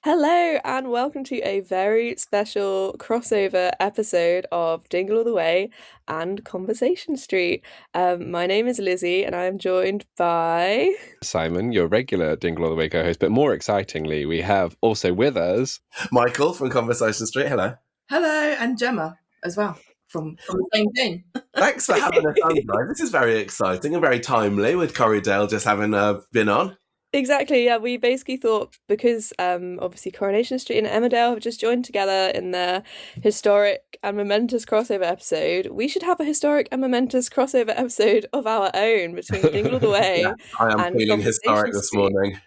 Hello, and welcome to a very special crossover episode of Dingle All The Way and Conversation Street. My name is Lizzie, and I am joined by Simon, your regular Dingle All The Way co-host, but more excitingly, we have also with us Michael from Conversation Street. Hello. Hello, and Gemma as well from the same thing. Thanks for having us on, guys. This is very exciting and very timely with Corriedale just having been on. Exactly, yeah. We basically thought because obviously Coronation Street and Emmerdale have just joined together in their historic and momentous crossover episode, we should have a historic and momentous crossover episode of our own between Dingle All The Way Yeah, I am and feeling Conversation historic this Street. morning.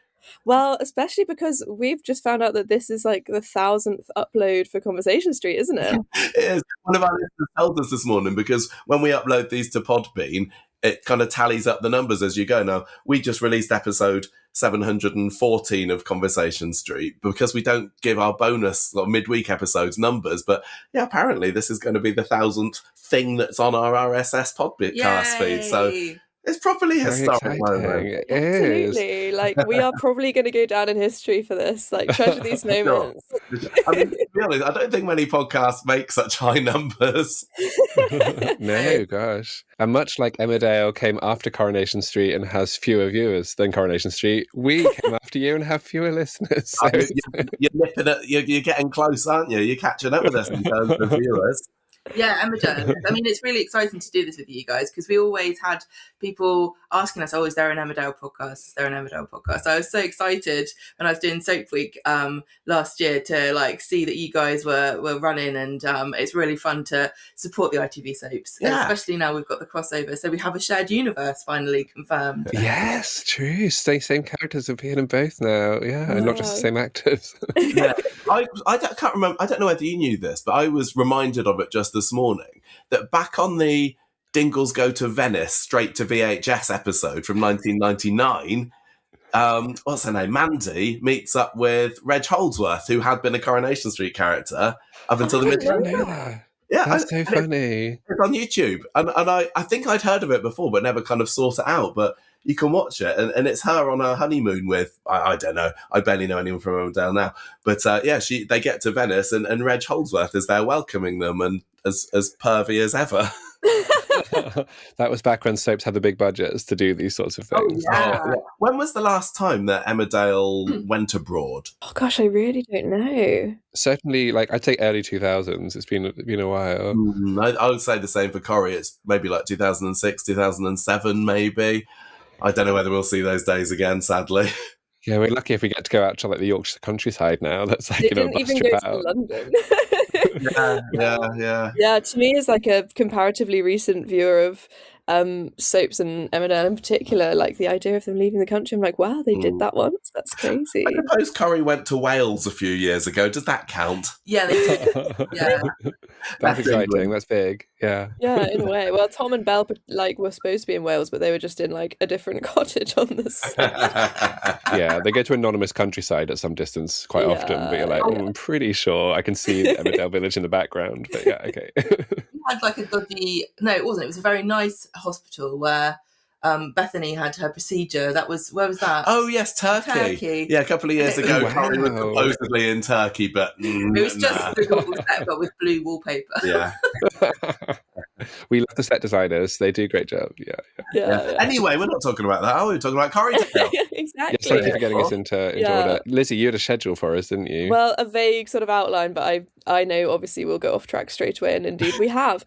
Well, especially because we've just found out that this is like the 1,000th upload for Conversation Street, isn't it? It is. One of our listeners told us this morning because when we upload these to Podbean, it kind of tallies up the numbers as you go. Now, we just released episode 714 of Conversation Street because we don't give our bonus midweek episodes numbers. But yeah, apparently this is going to be the 1,000th thing that's on our RSS podcast feed. So it's properly historic moment. It is. Absolutely. Like, we are probably going to go down in history for this. Like, treasure these moments. I mean, to be honest, I don't think many podcasts make such high numbers. No, gosh. And much like Emmerdale came after Coronation Street and has fewer viewers than Coronation Street, we came after you and have fewer listeners. So I mean, you're nipping it, you're getting close, aren't you? You're catching up with us in terms of viewers. Yeah, Emmerdale. I mean, it's really exciting to do this with you guys because we always had people asking us, "Oh, is there an Emmerdale podcast? Is there an Emmerdale podcast?" So I was so excited when I was doing Soap Week last year to like see that you guys were running, and it's really fun to support the ITV soaps, especially now we've got the crossover. So we have a shared universe finally confirmed. yes, true. Same characters appearing in both now. Yeah, and not just the same actors. Yeah, I can't remember. I don't know whether you knew this, but I was reminded of it just this morning that back on the Dingles Go to Venice straight to VHS episode from 1999, what's her name? Mandy meets up with Reg Holdsworth, who had been a Coronation Street character up until the mid-20s. Yeah, that's so funny. It's on YouTube, and I think I'd heard of it before, but never kind of sought it out. But you can watch it, and it's her on her honeymoon with I don't know. I barely know anyone from Emmerdale now, but they get to Venice, and Reg Holdsworth is there welcoming them, and as pervy as ever. That was back when soaps had the big budgets to do these sorts of things. Oh, yeah. When was the last time that Emmerdale went abroad? Oh gosh, I really don't know. Certainly, like I'd say early 2000s. It's been a while. I would say the same for Corrie. It's maybe like 2006, 2007, maybe. I don't know whether we'll see those days again, sadly. Yeah, we're lucky if we get to go out to like the Yorkshire countryside now. That's like, They didn't bus even trip go to out. London. Yeah. Yeah, to me, as like a comparatively recent viewer of soaps and Emmerdale in particular, like the idea of them leaving the country, I'm like, wow, they did that once. That's crazy. I suppose Corrie went to Wales a few years ago. Does that count? Yeah, they did. Yeah. That's exciting. That's big. Yeah. Yeah, in a way. Well, Tom and Belle like were supposed to be in Wales, but they were just in like a different cottage on the side. Yeah, they go to anonymous countryside at some distance quite often, but you're like, I'm pretty sure I can see the Emmerdale village in the background. But yeah, okay. We had like a dodgy. No, it wasn't. It was a very nice hospital where Bethany had her procedure. Where was that? Oh yes, Turkey. Yeah, a couple of years ago, Corrie was supposedly in Turkey, but it was just the normal set, but with blue wallpaper. Yeah. We love the set designers. They do a great job. Yeah. Anyway, we're not talking about that. We're talking about Corriedale. Exactly. Yes, thank you for getting us into order. Lizzie, you had a schedule for us, didn't you? Well, a vague sort of outline, but I know obviously we'll go off track straight away, and indeed we have.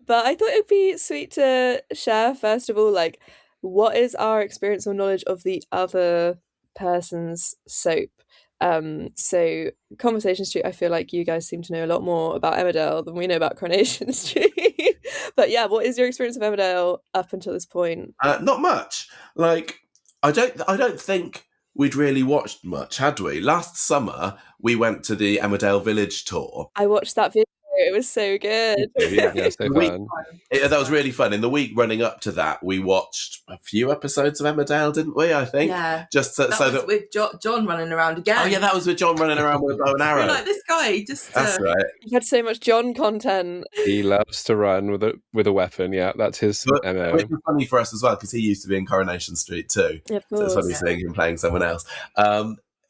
But I thought it would be sweet to share, first of all, like, what is our experience or knowledge of the other person's soap? So Conversation Street, I feel like you guys seem to know a lot more about Emmerdale than we know about Coronation Street. But yeah, what is your experience of Emmerdale up until this point? Not much. Like, I don't think we'd really watched much, had we? Last summer, we went to the Emmerdale Village tour. I watched that video. It was so good. Yeah, so fun. That was really fun. In the week running up to that, we watched a few episodes of Emmerdale, didn't we? I think. Yeah. Just that was with John running around again. Oh yeah, that was with John running around with a bow and arrow. We're like, this guy just. That's right. You've had so much John content. He loves to run with a weapon. Yeah, that's his MO. Which is funny for us as well because he used to be in Coronation Street too. Yeah, of so it's course. funny seeing him playing someone else.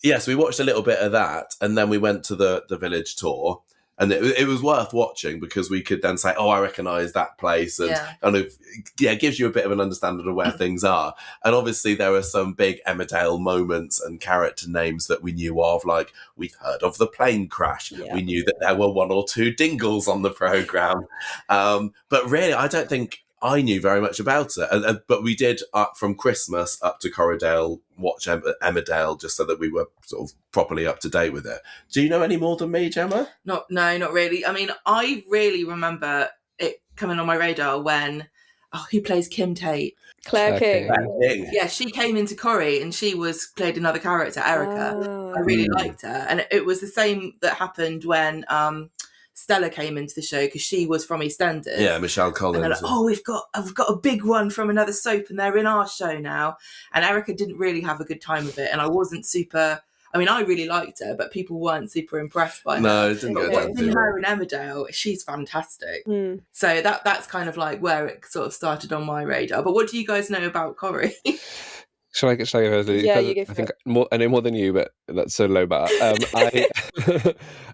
Yes, we watched a little bit of that, and then we went to the village tour, and it was worth watching because we could then say, "Oh, I recognise that place," and kind of gives you a bit of an understanding of where things are. And obviously, there are some big Emmerdale moments and character names that we knew of, like we've heard of the plane crash. Yeah. We knew that there were 1 or 2 Dingles on the programme, but really, I don't think I knew very much about it. But we did, from Christmas up to Corriedale, watch Emmerdale just so that we were sort of properly up to date with it. Do you know any more than me, Gemma? Not really. I mean, I really remember it coming on my radar when, who plays Kim Tate? Claire King. Yeah, she came into Corrie and she played another character, Erica. I really liked her. And it was the same that happened when Stella came into the show because she was from EastEnders. Yeah, Michelle Collins. And they're like, I've got a big one from another soap and they're in our show now. And Erica didn't really have a good time with it. And I wasn't super... I mean, I really liked her, but people weren't super impressed by her. No, it didn't go down watching her in Emmerdale, she's fantastic. So that's kind of like where it sort of started on my radar. But what do you guys know about Corrie? Shall I go first? Yeah, you go I think I know more than you, but that's so low bar.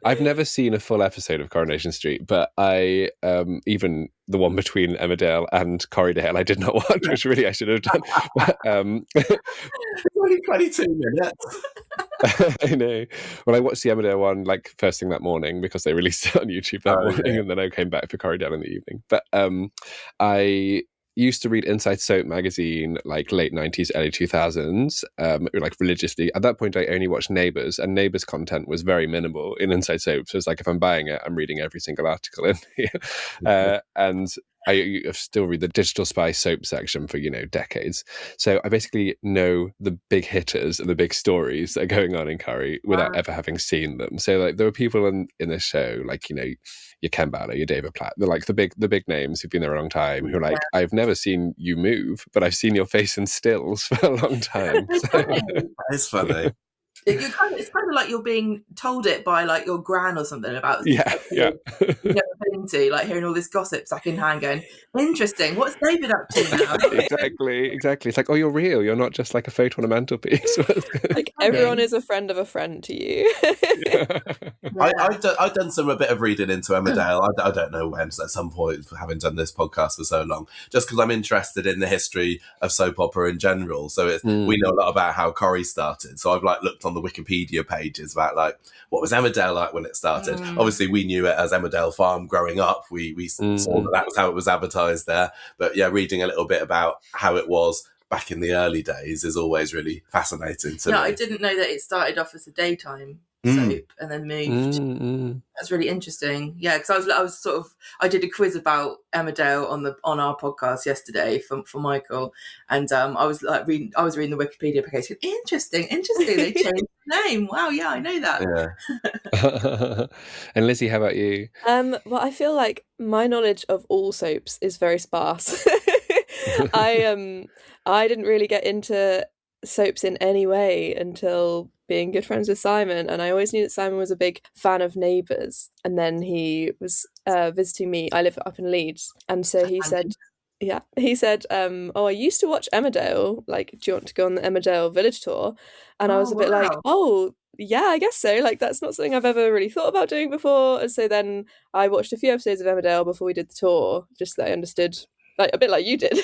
I've never seen a full episode of Coronation Street, but I even the one between Emmerdale and Corriedale I did not watch, which really I should have done. But, it's only 22 minutes. I know. Well, I watched the Emmerdale one like first thing that morning because they released it on YouTube that morning, and then I came back for Corriedale in the evening. But I used to read Inside Soap magazine like late 90s, early 2000s, like religiously. At that point, I only watched Neighbours, and Neighbours content was very minimal in Inside Soap. So it's like if I'm buying it, I'm reading every single article in here. And I still read the Digital Spy soap section for, decades. So I basically know the big hitters and the big stories that are going on in Corrie without ever having seen them. So like there were people in this show, like, your Ken Ballard, your David Platt, they're like the big names who've been there a long time, who are like, I've never seen you move, but I've seen your face in stills for a long time. So. It's funny. It's kind of like you're being told it by like your gran or something about yeah. You've never been to, like hearing all this gossip second hand going, interesting, what's David up to now? Exactly. It's like, oh, you're real, you're not just like a photo on a mantelpiece. Like everyone is a friend of a friend to you. I've done a bit of reading into Emmerdale. I don't know when, so at some point, having done this podcast for so long, just because I'm interested in the history of soap opera in general. So we know a lot about how Corrie started. So I've like looked on the Wikipedia pages about like what was Emmerdale like when it started. Obviously, we knew it as Emmerdale Farm growing up. We saw that was how it was advertised there. But yeah, reading a little bit about how it was back in the early days is always really fascinating to me. I didn't know that it started off as a daytime soap and then moved. That's really interesting. Yeah, because I did a quiz about Emmerdale on our podcast yesterday for Michael, and I was reading the Wikipedia page. Interesting. They changed the name. Wow, yeah, I know that. Yeah. And Lizzie, how about you? Well, I feel like my knowledge of all soaps is very sparse. I didn't really get into soaps in any way until being good friends with Simon, and I always knew that Simon was a big fan of Neighbours, and then he was visiting me. I live up in Leeds, and so he said, I used to watch Emmerdale, like, do you want to go on the Emmerdale village tour? And I was a bit like, oh yeah, I guess so, like that's not something I've ever really thought about doing before. And so then I watched a few episodes of Emmerdale before we did the tour, just so I understood, like a bit like you did.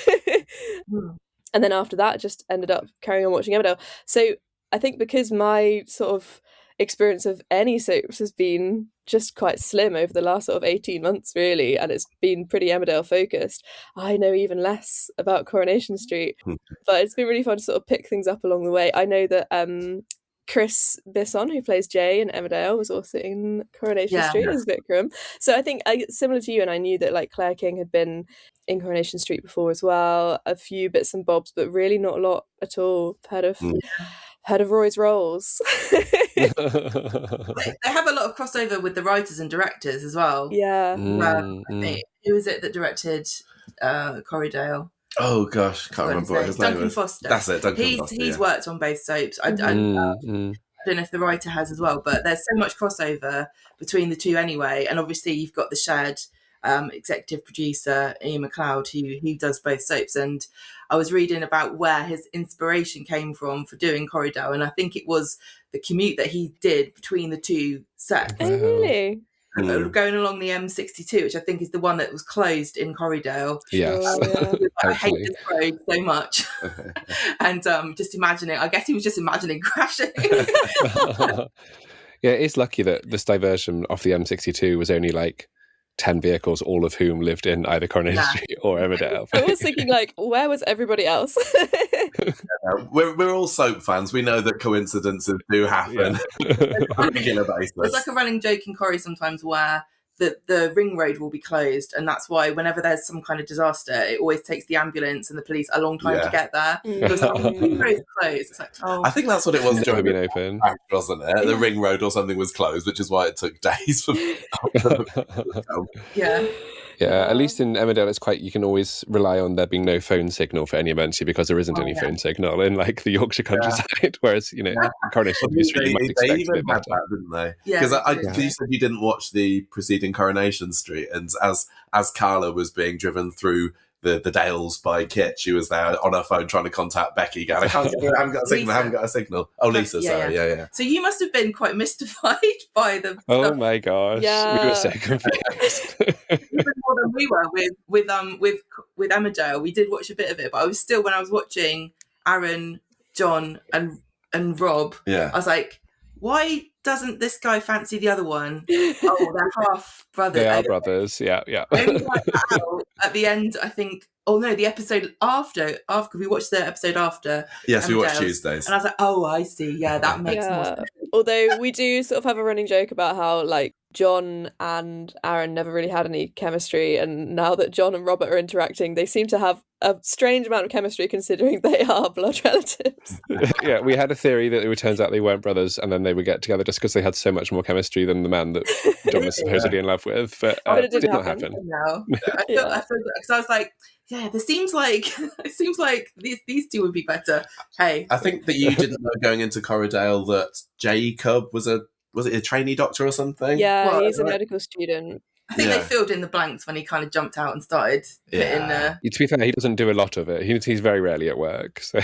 And then after that, just ended up carrying on watching Emmerdale. So I think because my sort of experience of any soaps has been just quite slim over the last sort of 18 months, really, and it's been pretty Emmerdale focused, I know even less about Coronation Street. But it's been really fun to sort of pick things up along the way. I know that Chris Bisson, who plays Jay in Emmerdale, was also in Coronation Street as Vikram. So I think similar to you, and I knew that like Claire King had been in Coronation Street before as well, a few bits and bobs, but really not a lot at all. Heard of Roy's Rolls. They have a lot of crossover with the writers and directors as well. Yeah. I think, who is it that directed Corriedale? Oh gosh, can't remember what his name Duncan is. Foster. That's it, Duncan Foster. He's worked on both soaps. I don't know if the writer has as well, but there's so much crossover between the two anyway. And obviously you've got the shared executive producer Ian McLeod, who does both soaps, and I was reading about where his inspiration came from for doing Corriedale, and I think it was the commute that he did between the two sets. Oh, really? Going along the M62, which I think is the one that was closed in Corriedale. Yes. I hate this road so much. And just imagining, I guess he was just imagining crashing. Yeah, it's lucky that this diversion off the M62 was only like 10 vehicles, all of whom lived in either Coronation Street or Emmerdale. I was thinking, like, where was everybody else? We're all soap fans. We know that coincidences do happen on a regular basis. There's like a running joke in Corrie sometimes where the ring road will be closed, and that's why whenever there's some kind of disaster, it always takes the ambulance and the police a long time to get there. Because the ring road's closed. It's like, I think that's what it was during been open, wasn't it? The ring road or something was closed, which is why it took days for Yeah, at least in Emmerdale, it's quite, you can always rely on there being no phone signal for any emergency because there isn't any phone signal in like the Yorkshire countryside. Whereas, you know, Coronation Street, you might expect they even a bit had better. that, didn't they? Because you said you didn't watch the preceding Coronation Street, and as Carla was being driven through the Dales by Kit, she was there on her phone trying to contact Becky, going, I haven't got a signal. Oh, Lisa, sorry. Yeah. So you must have been quite mystified by the Oh stuff. my gosh. Yeah. We were so confused. Even more than we were with Emmerdale. We did watch a bit of it, but I was still, when I was watching Aaron, John and Rob, I was like, why doesn't this guy fancy the other one? Oh, they're half brothers. They are brothers, yeah. I only found that out at the end, I think. Oh no, the episode after we watched the episode after. Yes, we watched Tuesdays. And I was like, oh, I see. Yeah, that makes more sense. Although we do sort of have a running joke about how like John and Aaron never really had any chemistry, and now that John and Robert are interacting, they seem to have a strange amount of chemistry considering they are blood relatives. Yeah, we had a theory that it turns out they weren't brothers and then they would get together just because they had so much more chemistry than the man that John was supposedly in love with. But it did not happen. No. I feel because I was like, yeah, it seems like these two would be better. Hey, I think that you didn't know going into Corriedale that Jacob was it a trainee doctor or something? Yeah, he's a medical student. I think they filled in the blanks when he kind of jumped out and started putting. To be fair, he doesn't do a lot of it. He's very rarely at work. So.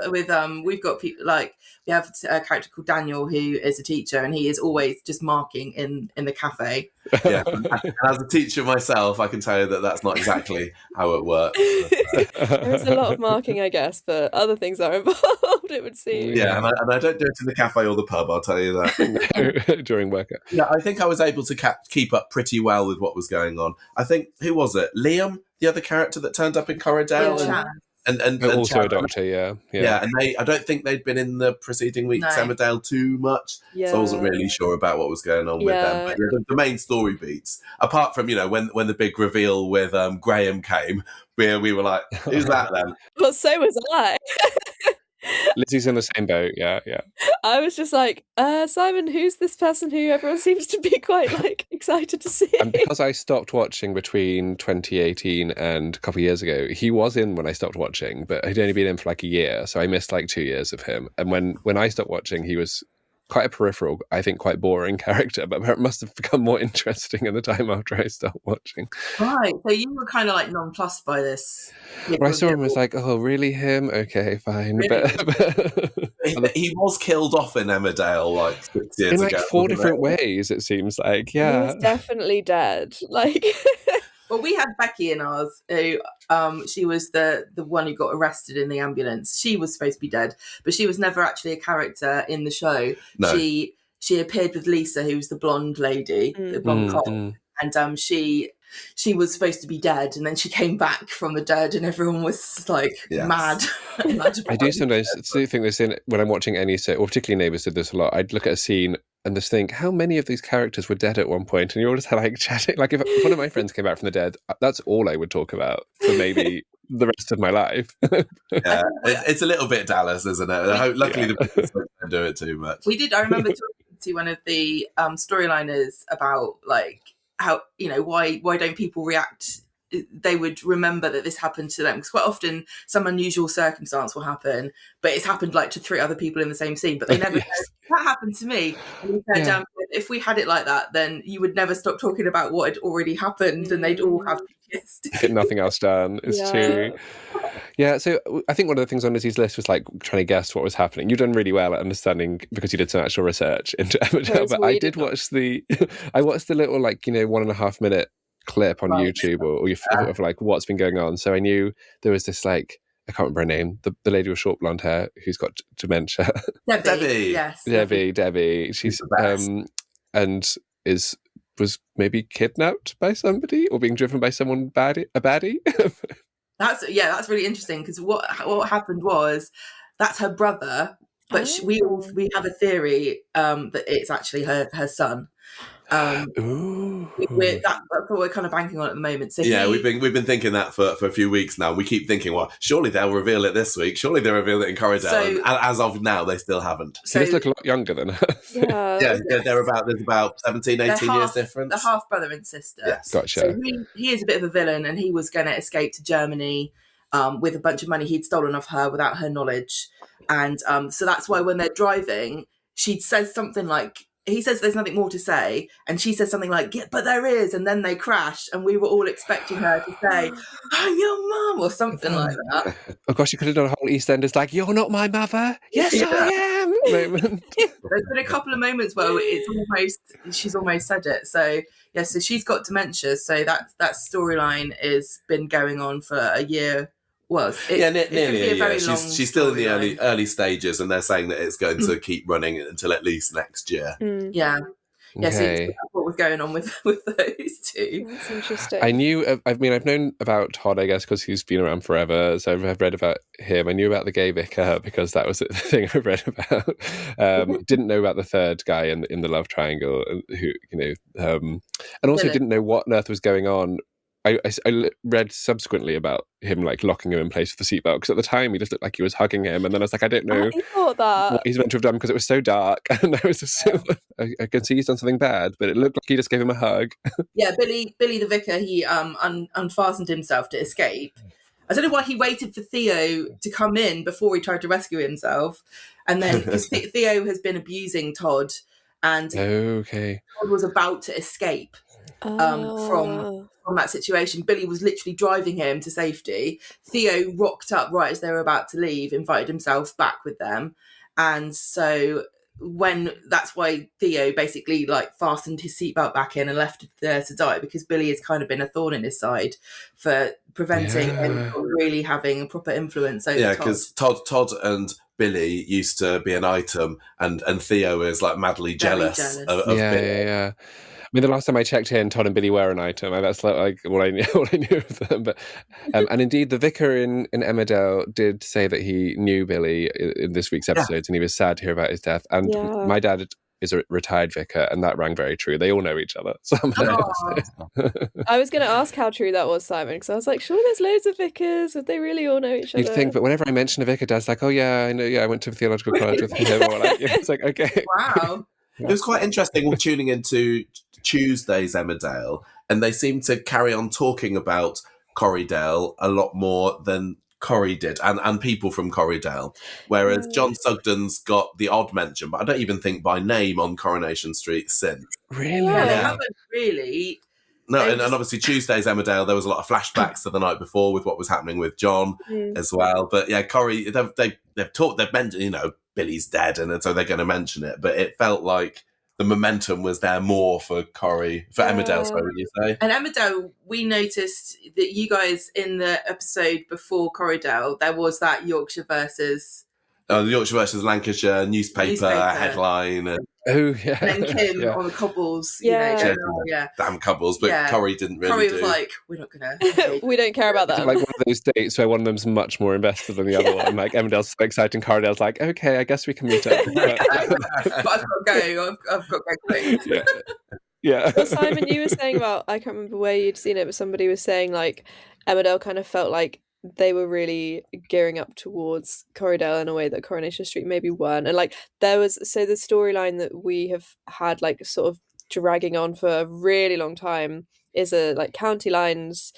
With we've got people like, we have a character called Daniel who is a teacher, and he is always just marking in the cafe. Yeah, and as a teacher myself, I can tell you that that's not exactly how it works. There's a lot of marking, I guess, but other things are involved, it would seem. Yeah, and I don't do it in the cafe or the pub, I'll tell you that. During work. Yeah, I think I was able to keep up pretty well with what was going on. I think, who was it? Liam, the other character that turned up in Corriedale? Yeah. And also Chad, a doctor, yeah. And I don't think they'd been in the preceding week's Emmerdale too much, so I wasn't really sure about what was going on with them. But the main story beats, apart from when the big reveal with Graham came, we were like, who's that then? Well, so was I. Lizzie's in the same boat, yeah. I was just like, Simon, who's this person who everyone seems to be quite like excited to see? And because I stopped watching between 2018 and a couple of years ago, he was in when I stopped watching, but he'd only been in for like a year, so I missed like 2 years of him. And when I stopped watching, he was quite a peripheral, I think quite boring character, but it must have become more interesting in the time after I stopped watching. Right, so you were kind of like nonplussed by this. When I saw him, I was like, oh, really him? Okay, fine. Really? But he was killed off in Emmerdale like 6 years in like ago. 4 different ways, it seems like, He was definitely dead. Like... Well, we had Becky in ours, who she was the one who got arrested in the ambulance. She was supposed to be dead, but she was never actually a character in the show. No. She appeared with Lisa, who's the blonde lady, the blonde cop, and she was supposed to be dead, and then she came back from the dead, and everyone was like mad. I do sometimes think this when I'm watching any set, or particularly Neighbours did this a lot. I'd look at a scene and just think, how many of these characters were dead at one point? And you're all just like chatting. Like if one of my friends came back from the dead, that's all I would talk about for maybe the rest of my life. Yeah, it's a little bit Dallas, isn't it? Luckily, the people don't do it too much. I remember talking to one of the storyliners about like how, why don't people react? They would remember that this happened to them, because quite often some unusual circumstance will happen, but it's happened like to 3 other people in the same scene, but they never know That happened to me. And he said, Yeah. if we had it like that, then you would never stop talking about what had already happened, and they'd all have PTSD. Get nothing else done. It's too. Yeah, so I think one of the things on Lizzie's list was like trying to guess what was happening. You've done really well at understanding because you did some actual research into Emmerdale. But I did watch I watched the little 1.5 minute clip on YouTube of like what's been going on. So I knew there was this I can't remember her name, the lady with short blonde hair who's got dementia. Debbie, yes, Debbie. She's and was maybe kidnapped by somebody or being driven by someone a baddie. That's really interesting because what happened was that's her brother, but we have a theory that it's actually her son. That's what we're kind of banking on at the moment. So we've been thinking that for a few weeks now. We keep thinking, well, surely they'll reveal it this week. Surely they'll reveal it in Corriedale. And as of now, they still haven't. So they look a lot younger than us. There's about 17, 18 years difference. They're half brother and sister. Yes. Gotcha. So he is a bit of a villain, and he was going to escape to Germany with a bunch of money he'd stolen off her without her knowledge. And so that's why when they're driving, she says something like, he says there's nothing more to say, and she says something like, yeah, but there is, and then they crash, and we were all expecting her to say, I'm your mum, or something like that. Oh gosh, you could have done a whole EastEnders you're not my mother. Yes, I am. Moment. There's been a couple of moments where she's almost said it. So yeah, so she's got dementia, so that storyline has been going on for a year. Well, nearly a year. She's still in the early stages, and they're saying that it's going to keep running until at least next year. Yeah. Yeah, okay. So what was going on with those two. That's interesting. I knew, I've known about Todd, I guess, because he's been around forever. So I've read about him. I knew about the gay vicar because that was the thing I read about. Didn't know about the third guy in the love triangle, who, and also didn't know what on earth was going on. I read subsequently about him locking him in place with the seatbelt, because at the time he just looked like he was hugging him, and then I was like, I don't know what he's meant to have done because it was so dark, and I was just I can see he's done something bad, but it looked like he just gave him a hug. Yeah, Billy the vicar, he unfastened himself to escape. I don't know why he waited for Theo to come in before he tried to rescue himself, and then because Theo has been abusing Todd, and Todd was about to escape. From that situation. Billy was literally driving him to safety. Theo rocked up right as they were about to leave, invited himself back with them, and so that's why Theo basically fastened his seatbelt back in and left it there to die, because Billy has kind of been a thorn in his side for preventing him from really having a proper influence over Todd. Yeah, because Todd and Billy used to be an item, and Theo is madly jealous of Billy. Yeah. I mean, the last time I checked in, Todd and Billy were an item. That's what I knew of them. But and indeed, the vicar in Emmerdale did say that he knew Billy in this week's episodes, and he was sad to hear about his death. And my dad is a retired vicar, and that rang very true. They all know each other. I was going to ask how true that was, Simon, because I was like, sure, there's loads of vicars. Would they really all know each other? You'd think, but whenever I mention a vicar, Dad's like, oh yeah, I know. Yeah, I went to theological college with him. Or it's like, okay, wow. It was quite interesting tuning into Tuesday's Emmerdale, and they seemed to carry on talking about Corriedale a lot more than Corrie did, and people from Corriedale. Whereas John Sugden's got the odd mention, but I don't even think by name on Coronation Street since. Really? Yeah, they haven't really. No, and obviously Tuesday's Emmerdale, there was a lot of flashbacks to the night before with what was happening with John as well. But yeah, Corrie, they've mentioned, Billy's dead, and so they're going to mention it. But it felt like the momentum was there more for Emmerdale, sorry, would you say? And Emmerdale, we noticed that you guys, in the episode before Corriedale, there was that Yorkshire versus... the Yorkshire versus Lancashire newspaper headline. And then Kim on the cobbles. Damn cobbles, but Corrie didn't really Corrie was like, we're not going to... we don't care about that. It's one of those dates where one of them's much more invested than the other one. Emmerdale's so exciting, Corriedale's like, okay, I guess we can meet up. But I've got to go. I've got to go. Yeah. Well, Simon, you were saying about, I can't remember where you'd seen it, but somebody was saying Emmerdale kind of felt like they were really gearing up towards Corriedale in a way that Coronation Street maybe weren't. And there was, so the storyline that we have had sort of dragging on for a really long time is a county lines,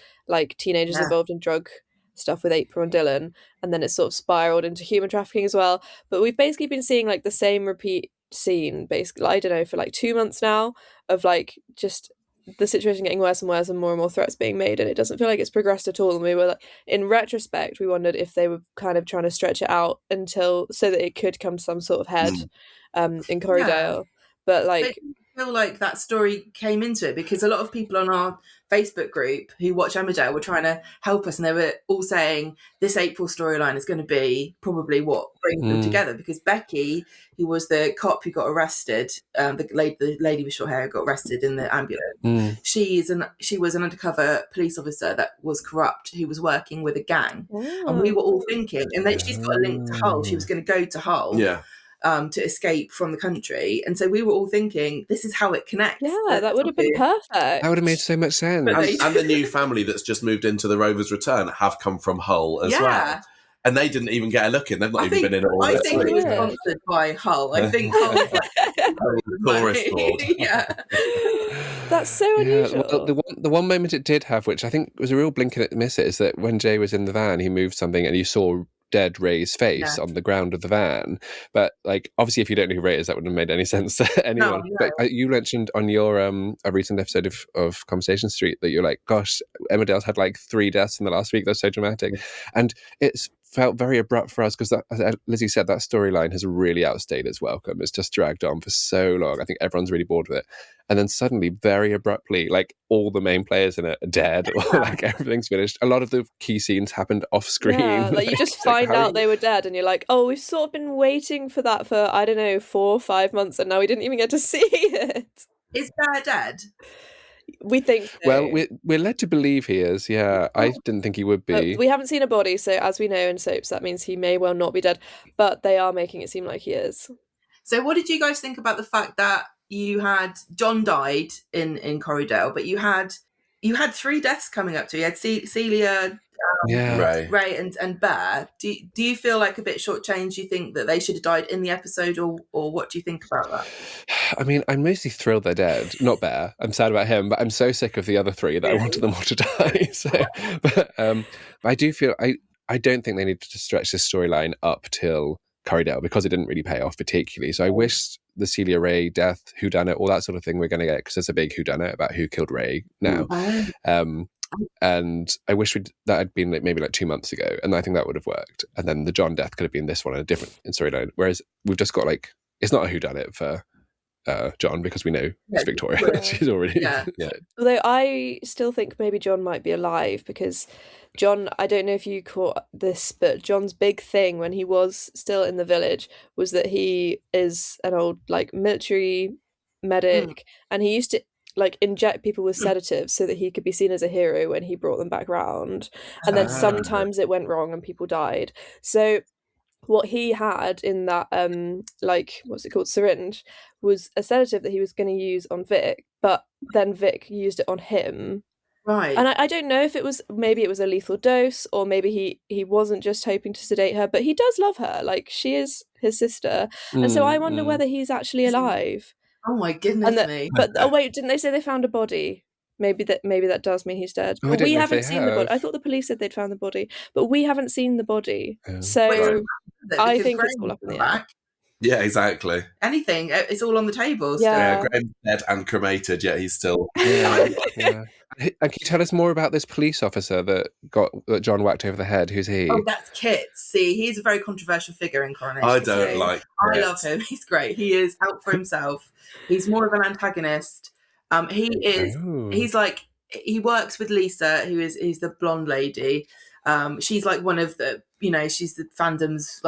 teenagers involved in drug stuff with April and Dylan, and then it sort of spiraled into human trafficking as well. But we've basically been seeing the same repeat seen basically, I don't know, for like 2 months now, of like just the situation getting worse and worse and more threats being made, and it doesn't feel like it's progressed at all. And we were like, in retrospect, we wondered if they were kind of trying to stretch it out until so that it could come to some sort of head in Corriedale. But like, I feel like that story came into it because a lot of people on our Facebook group who watch Emmerdale were trying to help us, and they were all saying this April storyline is going to be probably what brings them together, because Becky, who was the cop who got arrested, the lady with short hair who got arrested in the ambulance, she was an undercover police officer that was corrupt, who was working with a gang. And we were all thinking, and then she's got a link to Hull, she was going to go to Hull to escape from the country. And so we were all thinking, this is how it connects. Yeah, that would have been perfect. That would have made so much sense. And the new family that's just moved into the Rover's Return have come from Hull as well. And they didn't even get a look in. They've not even been in all I this think it was sponsored by Hull. I think Hull was like chorus board. That's so unusual. Well, the one moment it did have, which I think was a real blink and miss it, is that when Jay was in the van, he moved something and you saw dead Ray's face on the ground of the van. But like, obviously, if you don't know who Ray is, that wouldn't have made any sense to anyone. No. But you mentioned on your a recent episode of Coronation Street that you're like, gosh, Emmerdale's had like 3 deaths in the last week. That's so dramatic. And it's felt very abrupt for us because, as Lizzie said, that storyline has really outstayed its welcome. It's just dragged on for so long. I think everyone's really bored with it. And then suddenly, very abruptly, like all the main players in it are dead, or like everything's finished. A lot of the key scenes happened off screen. Yeah, like you just find out they were dead, and you're like, oh, we've sort of been waiting for that for, I don't know, 4 or 5 months, and now we didn't even get to see it. Is Bear dead? We think so. Well, we're led to believe he is, yeah. I didn't think he would be. We haven't seen a body, so as we know in soaps, that means he may well not be dead, but they are making it seem like he is. So what did you guys think about the fact that you had John died in Corriedale, but you had 3 deaths coming up to you? You had Celia, Ray and Bear. Do you feel like a bit shortchanged? Do you think that they should have died in the episode, or what do you think about that? I mean, I'm mostly thrilled they're dead. Not Bear. I'm sad about him, but I'm so sick of the other 3 that I wanted them all to die. So, but I do feel I don't think they needed to stretch this storyline up till Corriedale because it didn't really pay off particularly. So I wish the Celia Ray death, whodunit, all that sort of thing we're going to get, because there's a big whodunit about who killed Ray now. And I wish that had been maybe 2 months ago, and I think that would have worked. And then the John death could have been this one in a different storyline. Whereas we've just got it's not a whodunit for John, because we know it's Victoria. She's already dead. Although I still think maybe John might be alive, because John, I don't know if you caught this, but John's big thing when he was still in the village was that he is an old military medic, and he used to inject people with sedatives so that he could be seen as a hero when he brought them back round. And then sometimes it went wrong and people died. So what he had in that what's it called, syringe, was a sedative that he was going to use on Vic, but then Vic used it on him. Right. And I don't know if it was a lethal dose, or maybe he wasn't just hoping to sedate her, but he does love her. Like, she is his sister. And so I wonder whether he's actually alive. Oh my goodness me. But wait, didn't they say they found a body? Maybe that does mean he's dead. But we haven't seen the body. I thought the police said they'd found the body, but we haven't seen the body. So I think it's all up in the air. Yeah, exactly. Anything. It's all on the table. Yeah, Graham's dead and cremated, yet he's still... Yeah. And can you tell us more about this police officer that John whacked over the head? Who's he? Oh, that's Kit. See, he's a very controversial figure in Coronation. I don't like I love him. He's great. He is out for himself. He's more of an antagonist. He's like, he works with Lisa, who's the blonde lady. She's like one of the, she's the fandom's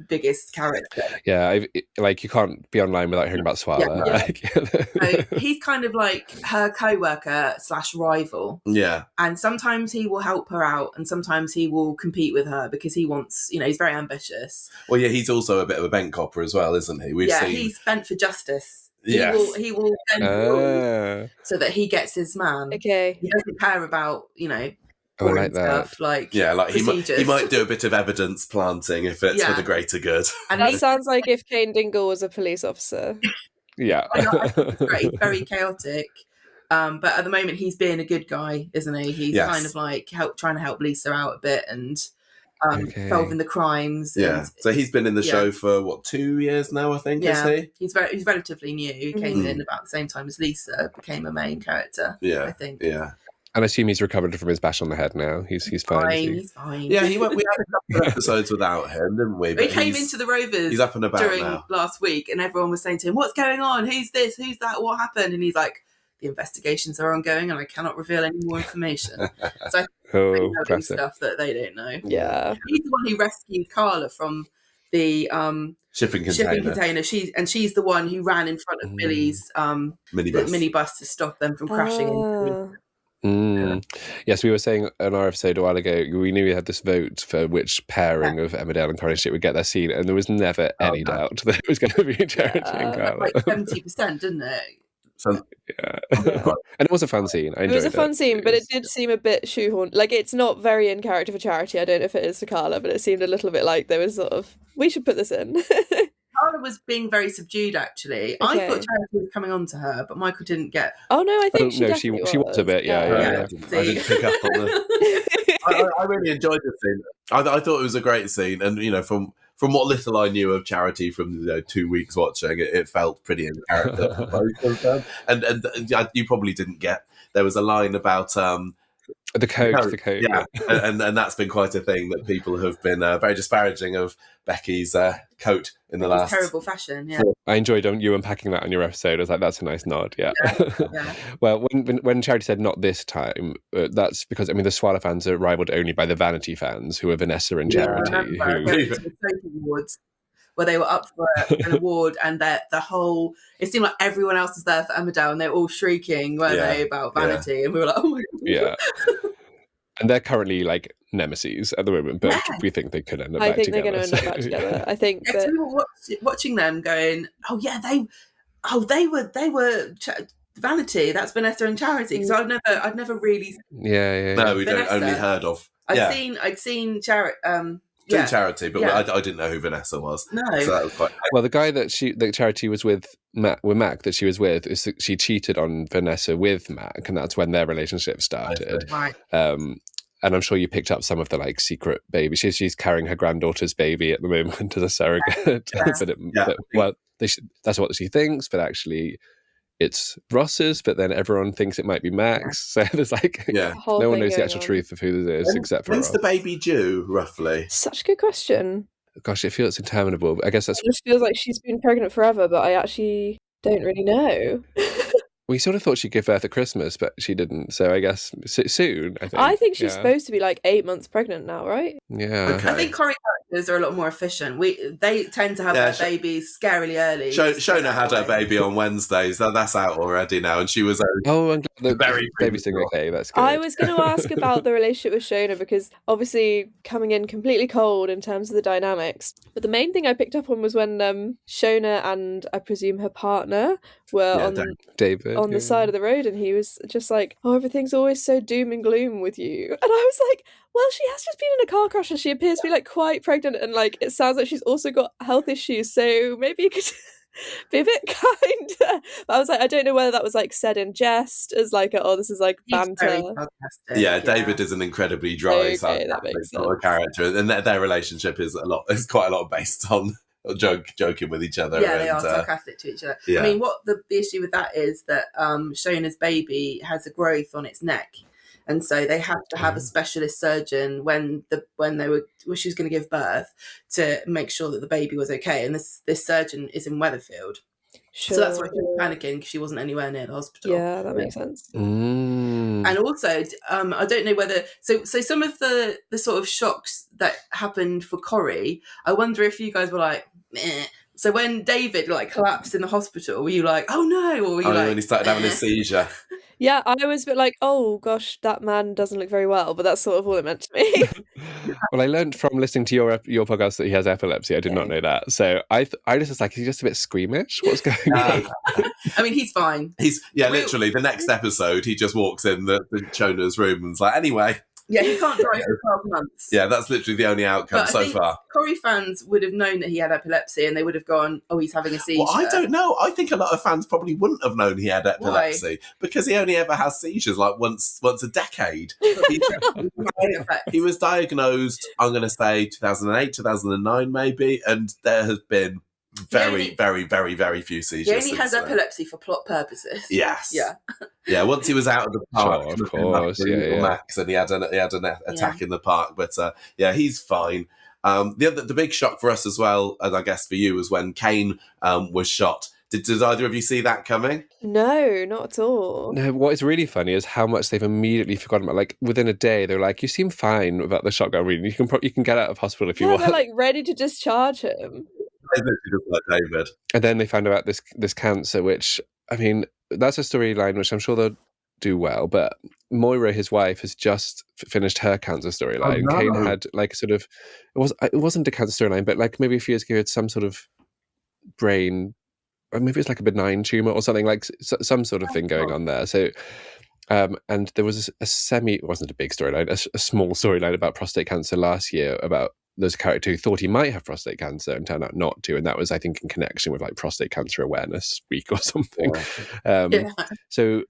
biggest character. Yeah, you can't be online without hearing about Swala. Yeah. So he's kind of like her co-worker / rival. Yeah. And sometimes he will help her out, and sometimes he will compete with her because he wants, he's very ambitious. Well, yeah, he's also a bit of a bent copper as well, isn't he? He's bent for justice. Yes. He will bend so that he gets his man. Okay. He doesn't care about, I like that. Stuff, he might do a bit of evidence planting if it's for the greater good. And that sounds like if Kane Dingle was a police officer. Yeah. I think it's great. Very chaotic. But at the moment he's being a good guy, isn't he? He's kind of trying to help Lisa out a bit, and solving the crimes. Yeah. And, so he's been in the show for, what, 2 years now, I think, is he? He's relatively new. He came in about the same time as Lisa became a main character, I think. Yeah. And I assume he's recovered from his bash on the head now. He's fine. He's fine. Yeah, we had a couple of episodes without him, didn't we? But he came into the Rovers he's up and about during now. last week, and everyone was saying to him, "What's going on? Who's this? Who's that? What happened?" And he's like, "The investigations are ongoing, and I cannot reveal any more information." So I think they're doing stuff that they don't know. Yeah, he's the one who rescued Carla from the shipping container. She's the one who ran in front of Billy's minibus to stop them from crashing into. Yes, we were saying on our episode a while ago, we knew we had this vote for which pairing of Emmerdale and Coronation Street would get their scene, and there was never any doubt that it was going to be Charity and Carla. Like 70%, didn't it? And it was a fun scene. I enjoyed it. It was a fun scene, but it did seem a bit shoehorned. Like, it's not very in character for Charity. I don't know if it is for Carla, but it seemed a little bit like there was sort of, we should put this in. Carla was being very subdued, actually. I thought Charity was coming on to her, but Michael didn't get. Oh no, I think she was a bit. Yeah. I didn't pick up on it. I really enjoyed the scene. I thought it was a great scene, and from what little I knew of Charity from 2 weeks watching, it felt pretty in character for both of them. And you probably didn't get. There was a line about. The coat, yeah. and that's been quite a thing that people have been very disparaging of Becky's coat in the last terrible fashion. Yeah, I enjoyed you unpacking that on your episode. I was like, that's a nice nod. Yeah. Well, when Charity said not this time, that's because the Swallow fans are rivaled only by the Vanity fans, who are Vanessa and Charity. Awards, where they were up for an award, and it seemed like everyone else was there for Emmerdale, and they were all shrieking, weren't they, about Vanity, and we were like, oh my god. Yeah. And they're currently like nemesis at the moment, but we think they could end up back together. I think they're going to end up back together. I think that... we were watching them going, they were Vanity, that's Vanessa and Charity, because I'd never really no, we don't only heard of. I'd seen Charity. Charity, but I didn't know who Vanessa was. No, so that was quite. Well, the guy that Charity was with, Mac, that she was with, is that she cheated on Vanessa with Mac, and that's when their relationship started. Right. And I'm sure you picked up some of the secret baby. She's carrying her granddaughter's baby at the moment as a surrogate. That's what she thinks, but actually it's Ross's, but then everyone thinks it might be Max. So there's no one knows the actual truth of who this is except for Ross. When's the baby due, roughly? Such a good question. Gosh, it feels interminable. I guess it just feels like she's been pregnant forever, but I actually don't really know. We sort of thought she'd give birth at Christmas, but she didn't. So I guess soon, I think. I think she's supposed to be 8 months pregnant now, right? Yeah. Okay. I think Corrie characters are a lot more efficient. They tend to have their babies scarily early. Shona had her baby on Wednesdays. That's out already now, and she was I'm glad the baby's doing okay. That's good. I was going to ask about the relationship with Shona, because obviously coming in completely cold in terms of the dynamics. But the main thing I picked up on was when Shona and I presume her partner were David on the side of the road, and he was just like, oh, everything's always so doom and gloom with you. And I was like, well, she has just been in a car crash and she appears to be quite pregnant, and it sounds like she's also got health issues, so maybe you could be a bit kinder. But I was like, I don't know whether that was said in jest as this is banter. David is an incredibly dry sort of character, and their relationship is quite a lot based on joking with each other. Yeah, they are sarcastic to each other. Yeah. I mean, what the issue with that is that Shona's baby has a growth on its neck, and so they have to have a specialist surgeon when she was going to give birth to make sure that the baby was okay. And this surgeon is in Weatherfield. Sure. So that's why she was panicking, because she wasn't anywhere near the hospital. Yeah, that makes sense. Mm. And also, I don't know whether... So some of the sort of shocks that happened for Corrie, I wonder if you guys were like, meh. So when David collapsed in the hospital, were you like, oh no? Or were you when he started having a seizure? Yeah, I was a bit oh gosh, that man doesn't look very well, but that's sort of all it meant to me. Well, I learned from listening to your podcast that he has epilepsy. I did not know that. So I just was he's just a bit squeamish. What's going on? I mean, he's fine. Literally, the next episode, he just walks in the Shona's room and's like, anyway, Yeah, he can't drive for 12 months. Yeah, that's literally the only outcome But I so think far. Corrie fans would have known that he had epilepsy and they would have gone, oh, he's having a seizure. Well, I don't know. I think a lot of fans probably wouldn't have known he had epilepsy because he only ever has seizures like once a decade. He was diagnosed, I'm going to say 2008, 2009 maybe, and there has been very, very, very, very few seizures. He only has since then. epilepsy for plot purposes. Yes. Yeah. Yeah, once he was out of the park, Sure, of course, yeah. Max, and he had an attack in the park. But yeah, he's fine. The big shock for us as well, and I guess for you, was when Kane was shot. Did either of you see that coming? No, not at all. No, what is really funny is how much they've immediately forgotten about. Like within a day, they're like, "You seem fine about the shotgun reading. You can get out of hospital if you want." They're like ready to discharge him. They literally just like David. And then they found out this cancer, which, I mean, that's a storyline which I'm sure they'll do well. But Moira, his wife, has just finished her cancer storyline. Oh, no. Kane had like sort of, it wasn't a cancer storyline, but like maybe a few years ago, he had some sort of brain, or maybe it's like a benign tumor or something, like some sort of thing going on there. So, and there was it wasn't a big storyline, a small storyline about prostate cancer last year about there's a character who thought he might have prostate cancer and turned out not to, and that was, I think, in connection with like Prostate Cancer Awareness Week or something. So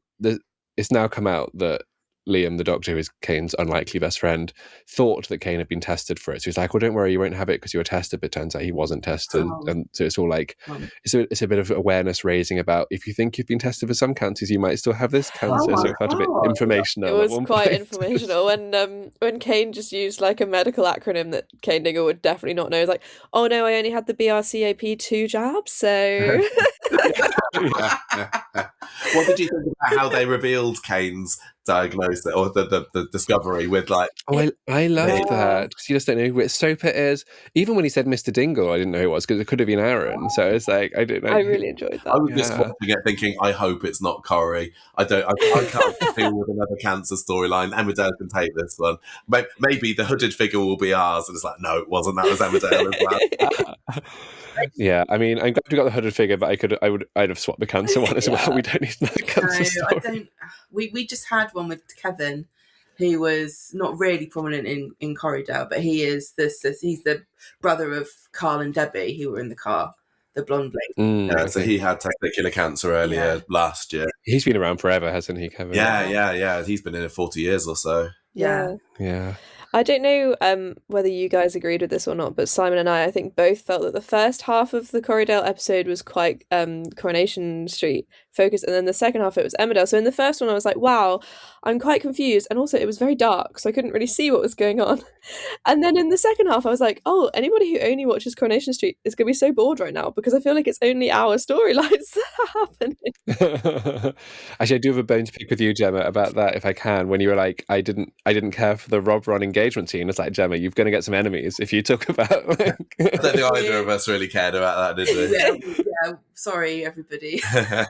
it's now come out that Liam, the doctor, who is Kane's unlikely best friend, thought that Kane had been tested for it. So he's like, well, don't worry, you won't have it because you were tested, but it turns out he wasn't tested. And so it's all like, it's a bit of awareness raising about, if you think you've been tested for some cancers, you might still have this cancer. So it felt a bit informational. It was quite informational. When Kane just used like a medical acronym that Kane Dingle would definitely not know. It's like, oh no, I only had the BRCAP2 jab, so... What did you think about how they revealed Kane's diagnosis or the discovery with like... Oh, I love that, because you just don't know who Soper is. Even when he said Mr. Dingle, I didn't know who it was, because it could have been Aaron. So it's like, I don't know. I really enjoyed that. I was just watching it thinking, I hope it's not Corrie. I can't deal with another cancer storyline. Emmerdale can take this one. Maybe the hooded figure will be ours. And it's like, no, it wasn't. That was Emmerdale as well. Yeah, I mean, I'm glad we got the hooded figure, but I'd have swapped the cancer one as well. We don't need another cancer story. I don't. We just had one with Kevin, who was not really prominent in Corriedale, but he's the brother of Carl and Debbie, who were in the car, the blonde bloke. Yeah, so he had testicular cancer earlier last year. He's been around forever, hasn't he, Kevin? Yeah. He's been in it 40 years or so. Yeah. I don't know whether you guys agreed with this or not, but Simon and I think both felt that the first half of the Corriedale episode was quite Coronation Street focused, and then the second half it was Emmerdale. So in the first one I was like, wow, I'm quite confused, and also it was very dark, so I couldn't really see what was going on. And then in the second half I was like, oh, anybody who only watches Coronation Street is going to be so bored right now, because I feel like it's only our storylines that are happening. Actually, I do have a bone to pick with you, Gemma, about that, if I can, when you were like, I didn't care for the Rob Ron engagement scene. It's like, Gemma, you're going to get some enemies if you talk about like... I don't think either of us really cared about that, did we? Yeah, sorry everybody. I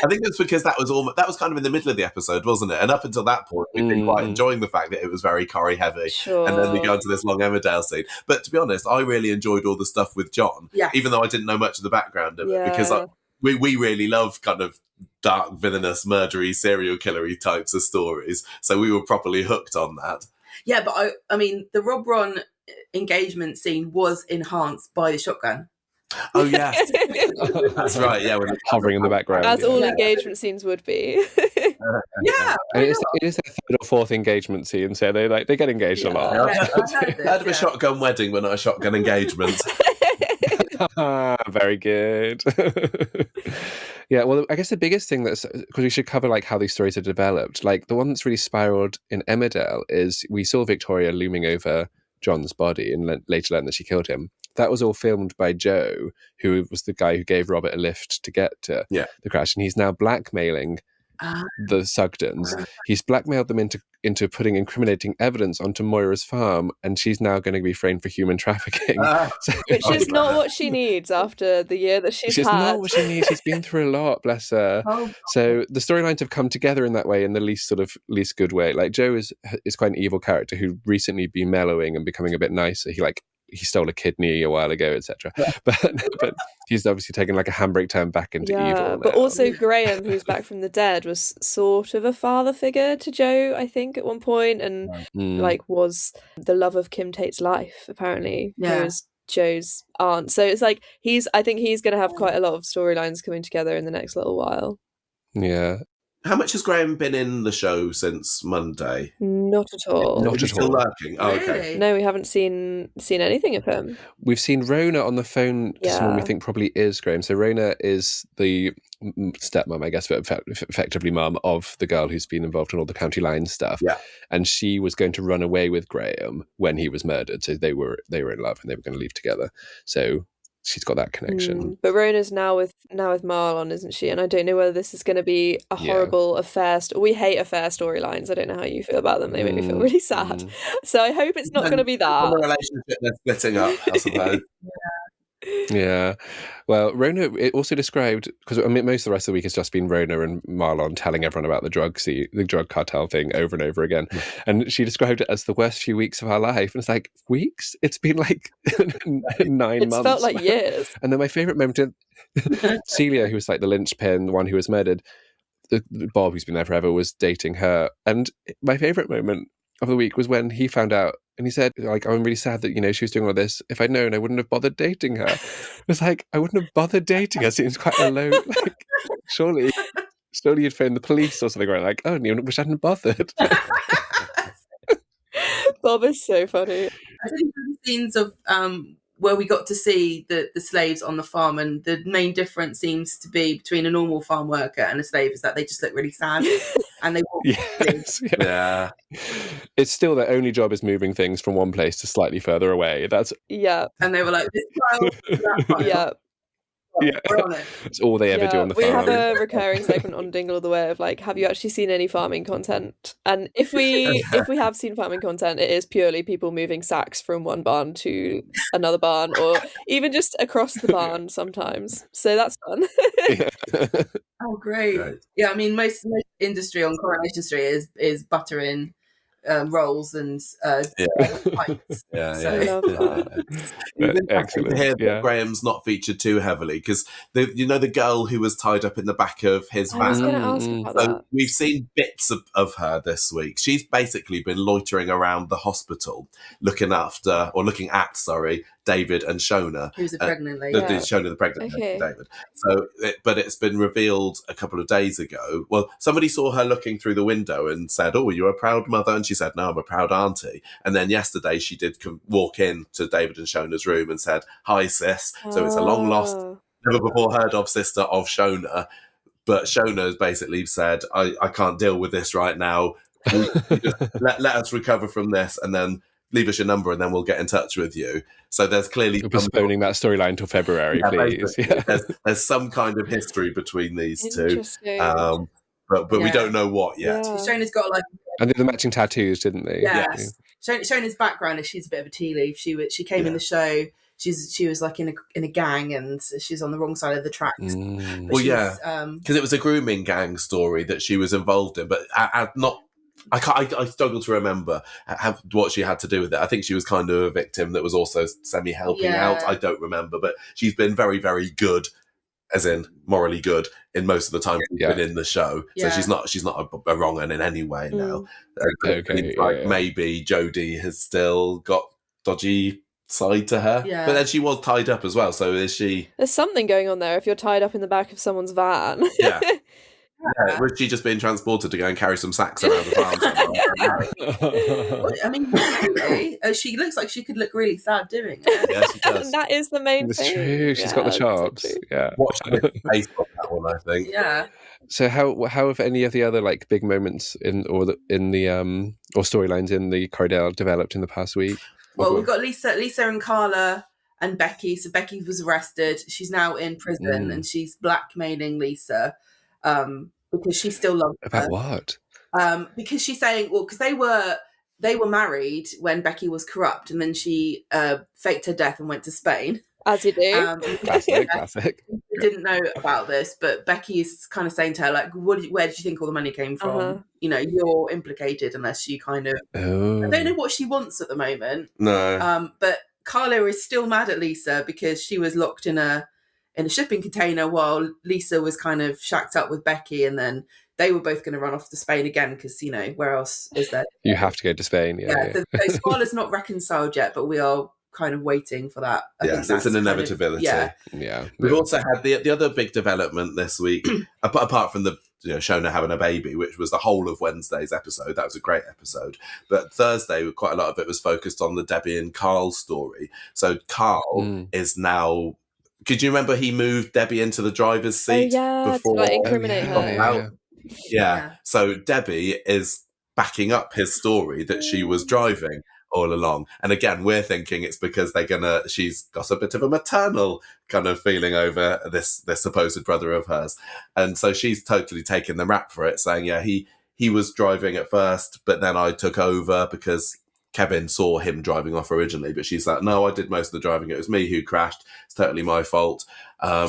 think it's because that was kind of in the middle of the episode, wasn't it? And up until that point, we'd been quite enjoying the fact that it was very Corrie heavy. Sure. And then we go into this long Emmerdale scene. But to be honest, I really enjoyed all the stuff with John, even though I didn't know much of the background of it, because we really love kind of dark, villainous, murdery, serial killery types of stories. So we were properly hooked on that. Yeah, but I mean, the Rob Ron engagement scene was enhanced by the shotgun. Oh yeah, that's right. Yeah, when hovering in the background, as all engagement scenes would be. And it is their third or fourth engagement scene, so they get engaged a lot. I heard of a shotgun wedding, but not a shotgun engagement. Very good. Yeah, well, I guess the biggest thing because we should cover like how these stories are developed. Like the one that's really spiraled in Emmerdale is we saw Victoria looming over John's body and later learned that she killed him. That was all filmed by Joe, who was the guy who gave Robert a lift to get to the crash, and he's now blackmailing the Sugdens. He's blackmailed them into putting incriminating evidence onto Moira's farm, and she's now going to be framed for human trafficking. Which is not what she needs after the year that she's had. It's not what she needs. She's been through a lot, bless her. So the storylines have come together in that way, in the least good way. Like Joe is quite an evil character who recently been mellowing and becoming a bit nicer. He like he stole a kidney a while ago, etc. But he's obviously taken like a handbrake turn back into evil but now. also Graham, who's back from the dead, was sort of a father figure to Joe, I think, at one point, and like was the love of Kim Tate's life, apparently, who is Joe's aunt. So it's like I think he's going to have quite a lot of storylines coming together in the next little while. Yeah. How much has Graham been in the show since Monday? Not at all. Not Is he at still all. lurking? Oh, okay. No, we haven't seen anything of him. We've seen Rona on the phone to someone we think probably is Graham. So Rona is the stepmom, I guess, but effectively mum of the girl who's been involved in all the county line stuff. Yeah. And she was going to run away with Graham when he was murdered. So they were in love and they were going to leave together. So she's got that connection. But Rona's now with Marlon, isn't she? And I don't know whether this is going to be a horrible affair. We hate affair storylines. I don't know how you feel about them. They make me feel really sad. So I hope it's not going to be that. The relationship they're splitting up, I suppose. Yeah. Well, Rona, it also described, because I mean, most of the rest of the week has just been Rona and Marlon telling everyone about the drug cartel thing over and over again. And she described it as the worst few weeks of our life. And it's like, weeks? It's been like 9 months. It's felt like years. And then my favourite moment, Celia, who was like the linchpin, the one who was murdered, Bob, who's been there forever, was dating her. And my favourite moment of the week was when he found out, and he said, like, I'm really sad that, she was doing all this. If I'd known, I wouldn't have bothered dating her. It was like, I wouldn't have bothered dating her. Seems quite a low, like, surely you'd phone the police or something, right? Like, oh, I wish I hadn't bothered. Bob is so funny. I think the scenes of where we got to see the slaves on the farm, and the main difference seems to be between a normal farm worker and a slave is that they just look really sad and they walk. Yeah. It's still their only job is moving things from one place to slightly further away. That's and they were like, this pile, that pile. We're on it. That's all they ever do on the farm. We have a recurring segment on Dingle All The Way of like, have you actually seen any farming content? And if we have seen farming content, it is purely people moving sacks from one barn to another barn, or even just across the barn sometimes. So that's fun. Oh, great. Yeah, I mean, most industry on Coronation Street is buttering rolls and pints. I love that. It's interesting to hear that Graham's not featured too heavily, because the girl who was tied up in the back of his van. I was going to ask about that. We've seen bits of her this week. She's basically been loitering around the hospital looking at David and Shona. Who's a pregnant lady. Shona the pregnant lady, David. So, but it's been revealed a couple of days ago. Well, somebody saw her looking through the window and said, "Oh, you're a proud mother," and she said, "No, I'm a proud auntie." And then yesterday she did walk in to David and Shona's room and said, "Hi, sis." So it's a long lost, never before heard of sister of Shona. But Shona has basically said, I can't deal with this right now. Let us recover from this, and then leave us your number, and then we'll get in touch with you. So there's clearly postponing that storyline till February, please. There's some kind of history between these two. But we don't know what yet. Shona's got and the matching tattoos, didn't they? Yes. Shona's background is she's a bit of a tea leaf. She came in the show. She was like in a gang, and she's on the wrong side of the tracks. Because it was a grooming gang story that she was involved in, but I struggle to remember what she had to do with it. I think she was kind of a victim that was also semi-helping out. I don't remember, but she's been very, very good, as in morally good, in most of the time she's been in the show. So she's not a wrong one in any way now. Maybe Jodie has still got dodgy side to her, but then she was tied up as well. So is she? There's something going on there if you're tied up in the back of someone's van. Was she just being transported to go and carry some sacks around the farm? I mean, she looks like she could look really sad doing it. Yeah, she does. That is the main thing. It's true. She's got the chops. Yeah. Watch the face on that one, I think. Yeah. So how have any of the other like big moments or storylines in the Corriedale developed in the past week? Well, we've got Lisa and Carla and Becky. So Becky was arrested. She's now in prison, and she's blackmailing Lisa. Because she still loves her. About what? Because she's saying, because they were married when Becky was corrupt, and then she faked her death and went to Spain. As you do. Classic. Didn't know about this, but Becky is kind of saying to her, like, where did you think all the money came from? You're implicated unless you kind of... I don't know what she wants at the moment. No. But Carla is still mad at Lisa because she was locked in a shipping container while Lisa was kind of shacked up with Becky, and then they were both going to run off to Spain again because, you know, where else is there? You have to go to Spain. Yeah. So Carla's not reconciled yet, but we are kind of waiting for that. I think Yes, it's an inevitability. Yeah. We've also had the other big development this week, apart from the Shona having a baby, which was the whole of Wednesday's episode. That was a great episode. But Thursday, quite a lot of it was focused on the Debbie and Carl story. So Carl is now... Could you remember he moved Debbie into the driver's seat before... to like incriminate her. Yeah. So Debbie is backing up his story that she was driving all along. And again, we're thinking it's because she's got a bit of a maternal kind of feeling over this supposed brother of hers. And so she's totally taken the rap for it, saying, yeah, he was driving at first, but then I took over because Kevin saw him driving off originally. But she's like, no, I did most of the driving. It was me who crashed. It's totally my fault.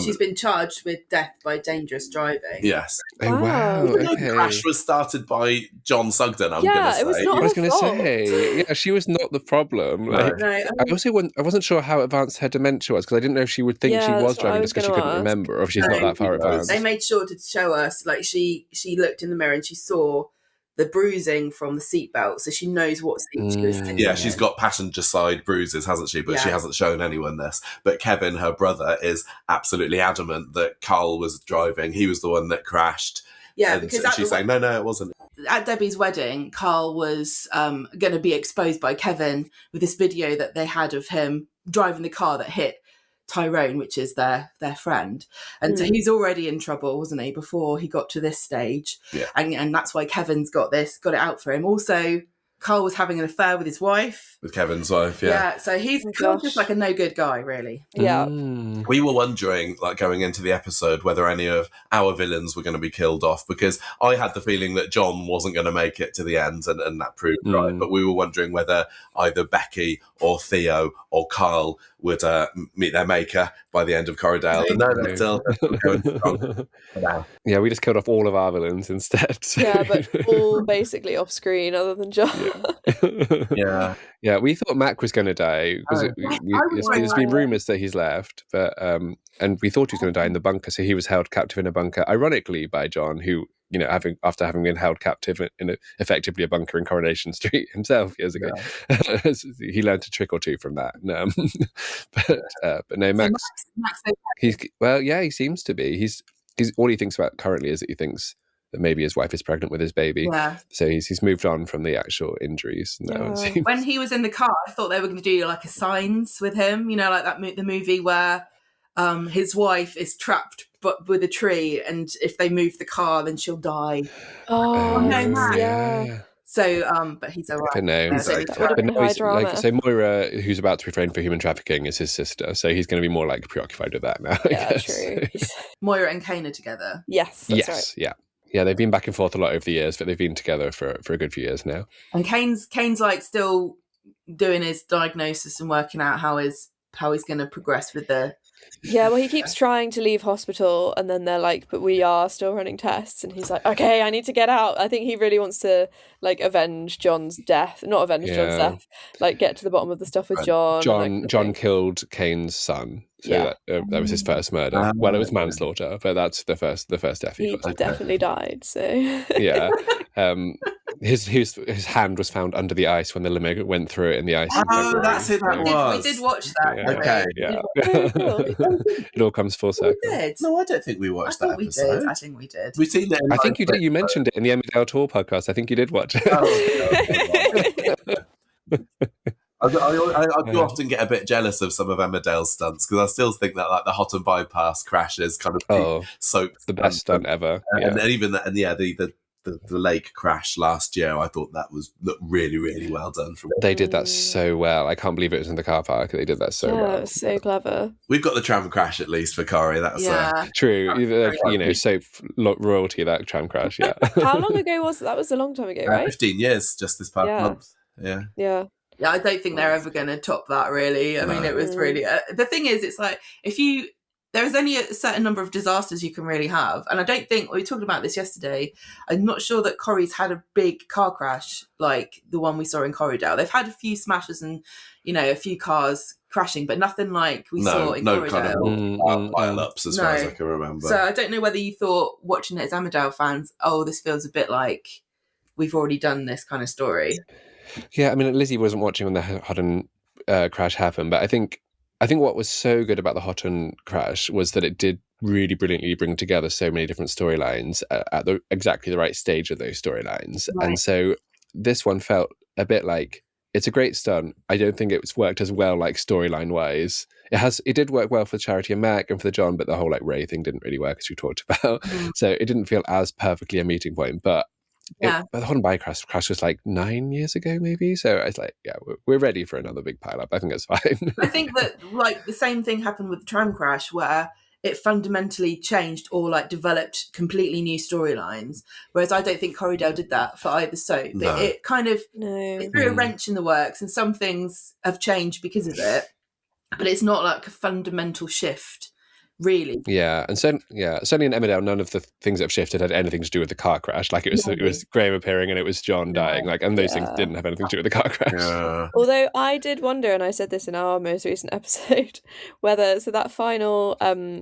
She's been charged with death by dangerous driving. Yes. Oh, wow. The crash was started by John Sugden, I'm going to say. It was not I was her going to fault. say, yeah, she was not the problem. Like, I wasn't sure how advanced her dementia was because I didn't know if she would think she was driving just because she couldn't remember, or if she's not that far advanced. They made sure to show us, like, she looked in the mirror and she saw the bruising from the seatbelt, so she knows what seat she was sitting in. Yeah, she's got passenger side bruises, hasn't she? But she hasn't shown anyone this. But Kevin, her brother, is absolutely adamant that Carl was driving. He was the one that crashed. Yeah, and because she's saying, no, it wasn't. At Debbie's wedding, Carl was going to be exposed by Kevin with this video that they had of him driving the car that hit Tyrone, which is their friend, and so he's already in trouble, wasn't he, before he got to this stage? And that's why Kevin's got it out for him. Also, Carl was having an affair with his wife, with Kevin's wife. So he's just like a no good guy, really. We were wondering, like, going into the episode, whether any of our villains were going to be killed off, because I had the feeling that John wasn't going to make it to the end, and that proved right. But we were wondering whether either Becky or Theo or Carl would meet their maker by the end of Corriedale. And no, they're still going strong. Yeah, we just killed off all of our villains instead. So. Yeah, but all basically off screen other than John. Yeah, we thought Mac was going to die because there's been rumours that he's left, but and we thought he was going to die in the bunker, so he was held captive in a bunker, ironically by John, who, you know, after having been held captive in effectively a bunker in Coronation Street himself years ago, he learned a trick or two from that. But no, Max, he seems to be. He's all he thinks about currently is that he thinks that maybe his wife is pregnant with his baby. So he's moved on from the actual injuries now. When he was in the car, I thought they were going to do like a Signs with him, you know, like that the movie where his wife is trapped but with a tree, and if they move the car, then she'll die. Oh no, Max. Yeah. So, but he's all right. But no, so Moira, who's about to be framed for human trafficking, is his sister. So he's going to be more like preoccupied with that now. Yeah, true. Moira and Kane are together. Yes, that's right. Yeah, they've been back and forth a lot over the years, but they've been together for a good few years now. And Kane's like still doing his diagnosis and working out how he's going to progress with the... Yeah, well, he keeps trying to leave hospital, and then they're like, but we are still running tests, and he's like, okay, I need to get out. I think he really wants to, like, avenge John's death. Not avenge John's death, like, get to the bottom of the stuff with John. John killed Kane's son. So that was his first murder. Well, it was manslaughter, but that's the first death he got. Definitely died, so... Yeah. His hand was found under the ice when the limo went through it in the ice. Oh, that's who that was. We did watch that. Yeah. Okay. Yeah. It all comes full circle. We did. No, I don't think we watched that episode. I think we did. We've seen it. I think you did. You mentioned it in the Emmerdale Tour podcast. I think you did watch it. I do often get a bit jealous of some of Emmerdale's stunts, because I still think that, like, the Hotton bypass crash is kind of soaked, the best stunt ever. And even that, and the lake crash last year, I thought that looked really, really well done. They did that so well. I can't believe it was in the car park. They did that so well. It was so clever. We've got the tram crash at least for Corrie. That's true. So royalty, that tram crash. Yeah. How long ago was it? That was a long time ago, right? 15 years, just this past month. Yeah. I don't think they're ever going to top that, really. I mean, it was really... the thing is, it's like, there's only a certain number of disasters you can really have. And I don't think... We were talking about this yesterday. I'm not sure that Corrie's had a big car crash like the one we saw in Corriedale. They've had a few smashes and, you know, a few cars crashing, but nothing like we saw in no Corriedale. kind of pile-ups as far as I can remember. So I don't know whether you thought, watching it as Emmerdale fans, oh, this feels a bit like we've already done this kind of story. Yeah, I mean, Lizzie wasn't watching when the Houghton crash happened, but I think what was so good about the Houghton crash was that it did really brilliantly bring together so many different storylines at exactly the right stage of those storylines. Right. And so this one felt a bit like, it's a great stunt. I don't think it's worked as well, like storyline wise. It did work well for Charity and Mac and for the John, but the whole like Ray thing didn't really work, as we talked about. So it didn't feel as perfectly a meeting point. But but the Houghton Bay crash was like 9 years ago, maybe. So it's like, yeah, we're ready for another big pile up. I think it's fine. I think that like the same thing happened with the tram crash, where it fundamentally changed or like developed completely new storylines. Whereas I don't think Corriedale did that for either soap. No. It kind of it threw a wrench in the works, and some things have changed because of it. But it's not like a fundamental shift, really. Yeah, and certainly in Emmerdale, none of the things that have shifted had anything to do with the car crash. Like it was Graham appearing and it was John dying. Like, and those things didn't have anything to do with the car crash. Yeah. Although I did wonder, and I said this in our most recent episode, whether that final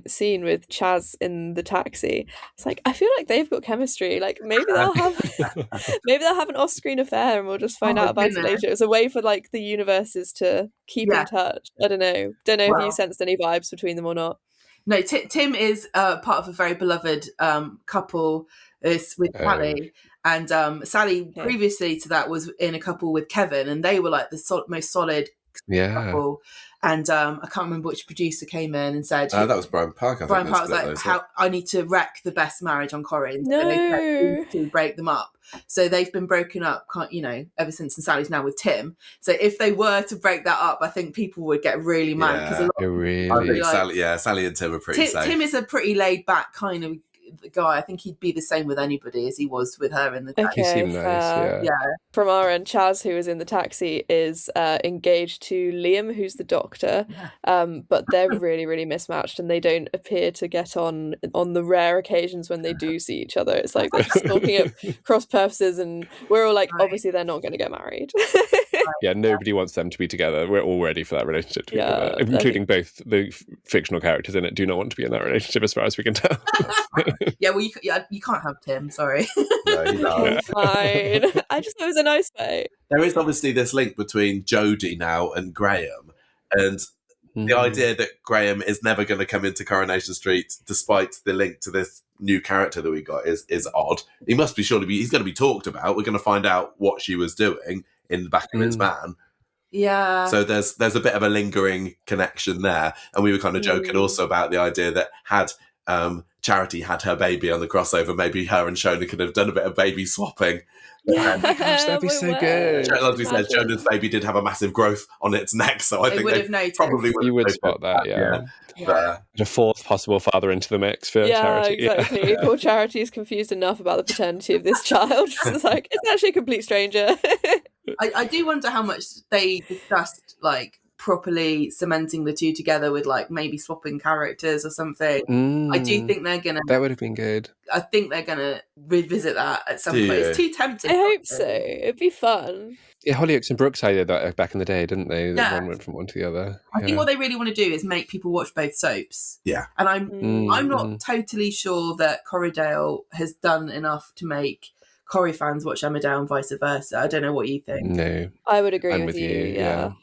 scene with Chaz in the taxi, it's like I feel like they've got chemistry. Like maybe they'll have an off-screen affair, and we'll just find out about it later. It was a way for like the universes to keep in touch. I don't know. If you sensed any vibes between them or not. No, Tim is part of a very beloved couple with Sally. And Sally, previously to that, was in a couple with Kevin, and they were like the most solid couple. And I can't remember which producer came in and said... that was Brian Park, I think. Brian Park was like, I need to wreck the best marriage on Corrie. And so they to break them up. So they've been broken up, ever since, and Sally's now with Tim. So if they were to break that up, I think people would get really mad. Because I think Sally and Tim are pretty safe. Tim is a pretty laid-back kind of guy. I think he'd be the same with anybody as he was with her in the taxi. He seemed nice, yeah. From our end, Chaz, who was in the taxi, is engaged to Liam, who's the doctor. But they're really, really mismatched, and they don't appear to get on the rare occasions when they do see each other. It's like they're just talking at cross purposes, and we're all like, obviously they're not going to get married. Yeah, nobody wants them to be together. We're all ready for that relationship to be together, including both the fictional characters in it do not want to be in that relationship, as far as we can tell. Yeah, well, you can't have Tim. Sorry. No, fine. I just thought it was a nice way. There is obviously this link between Jodie now and Graham, and the idea that Graham is never going to come into Coronation Street, despite the link to this new character that we got, is odd. He must be he's going to be talked about. We're going to find out what she was doing in the back of his van. Yeah. So there's a bit of a lingering connection there, and we were kind of joking also about the idea that had Charity had her baby on the crossover, maybe her and Shona could have done a bit of baby swapping. Gosh, that'd be so good. As we said, Shona's baby did have a massive growth on its neck, so I think they probably you would spot that. Yeah. A fourth possible father into the mix for Charity. Exactly. Poor Charity is confused enough about the paternity of this child. It's like, it's actually a complete stranger. I do wonder how much they discussed like properly cementing the two together with like maybe swapping characters or something. I do think they're gonna. That would have been good. I think they're gonna revisit that at some point. It's too tempting. I hope so. It'd be fun. Yeah, Hollyoaks and Brookside did that back in the day, didn't they? Yeah. One went from one to the other. I think what they really want to do is make people watch both soaps. Yeah. And I'm not totally sure that Corriedale has done enough to make Corrie fans watch Emmerdale and vice versa. I don't know what you think. No. I would agree with you.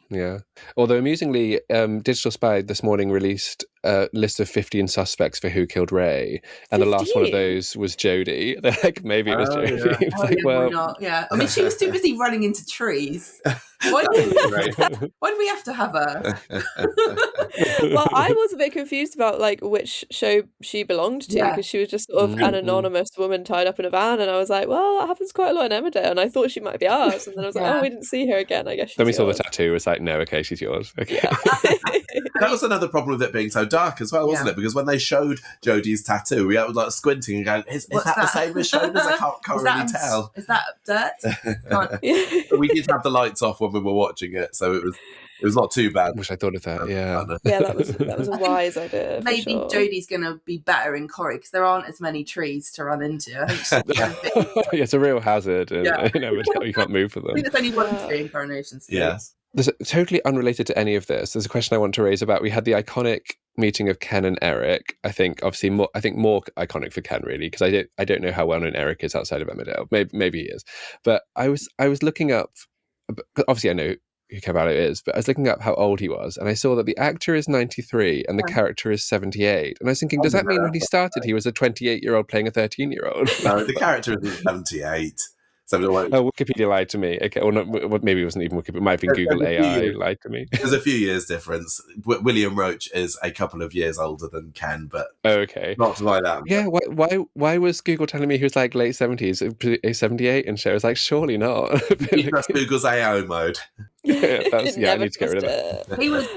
Yeah. Although amusingly, Digital Spy this morning released a list of 15 suspects for Who Killed Ray, and 15? The last one of those was Jodie. They're like, maybe it was Jodie. Yeah. It's like, well, why not? Yeah. I mean, she was too busy running into trees. Why did we have to have her? Well, I was a bit confused about like which show she belonged to, because she was just sort of an anonymous woman tied up in a van, and I was like, well, that happens quite a lot in Emmerdale, and I thought she might be ours, and then I was like, oh, we didn't see her again. I guess she's then we saw yours. the tattoo. It's like, no, okay, she's yours. Okay. Yeah. That was another problem with it being so dark as well, wasn't it? Because when they showed Jodie's tattoo, we were like squinting and going, is that the same as Shona's? I can't really tell. Is that dirt? We did have the lights off when we were watching it, so it was not too bad. Wish I thought of that. Yeah, that was a wise idea. Maybe sure. Jodie's going to be better in Corrie because there aren't as many trees to run into. I think it's a real hazard. And, you can't move for them. I think there's only one tree in Coronation Street. Yes. there's totally unrelated to any of this. There's a question I want to raise about, we had the iconic meeting of Ken and Eric. I think obviously more iconic for Ken, really, because I don't know how well known Eric is outside of Emmerdale. Maybe he is, but I was looking up. Obviously, I know who Cavallo is, but I was looking up how old he was, and I saw that the actor is 93 and the character is 78. And I was thinking, does that mean when he started he was a 28-year-old playing a 13-year-old? No, the character is 78. Oh, Wikipedia lied to me. Okay, or not? Maybe it wasn't even Wikipedia. It might have been Google AI lied to me. There's a few years difference. William Roach is a couple of years older than Ken, but okay, not like that. Yeah, why was Google telling me he was like late 70s, 78? And she was like, surely not. That's Google's AO mode. I need to get rid of it. He was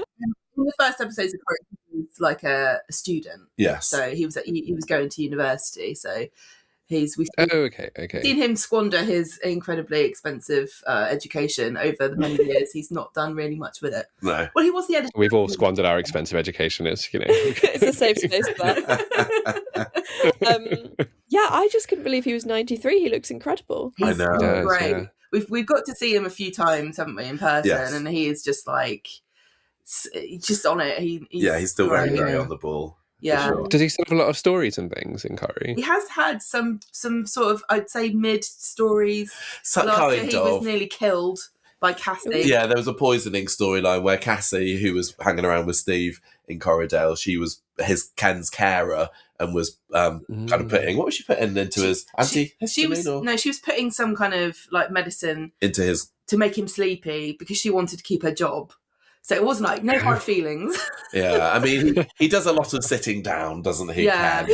in the first episodes of Corriedale, he was like a student. Yes. So he was going to university. So we've seen him squander his incredibly expensive education over the many years. He's not done really much with it. No. Well, he was the editor. We've all squandered our expensive education. It's it's a safe space for that. I just couldn't believe he was 93. He looks incredible. I know. Does, great. yeah. We've got to see him a few times, haven't we, in person? Yes. And he is just like just on it. He's still very, very on the ball. Yeah. Sure. Does he still have a lot of stories and things in Corrie? He has had some sort of, I'd say, mid stories. Last year he was nearly killed by Cassie. Yeah, there was a poisoning storyline where Cassie, who was hanging around with Steve in Corriedale, she was Ken's carer and was kind of putting, what was she putting into his antihistamine? She was putting some kind of like medicine into his to make him sleepy because she wanted to keep her job. So it wasn't like no hard feelings. Yeah, I mean, he does a lot of sitting down, doesn't he? Yeah.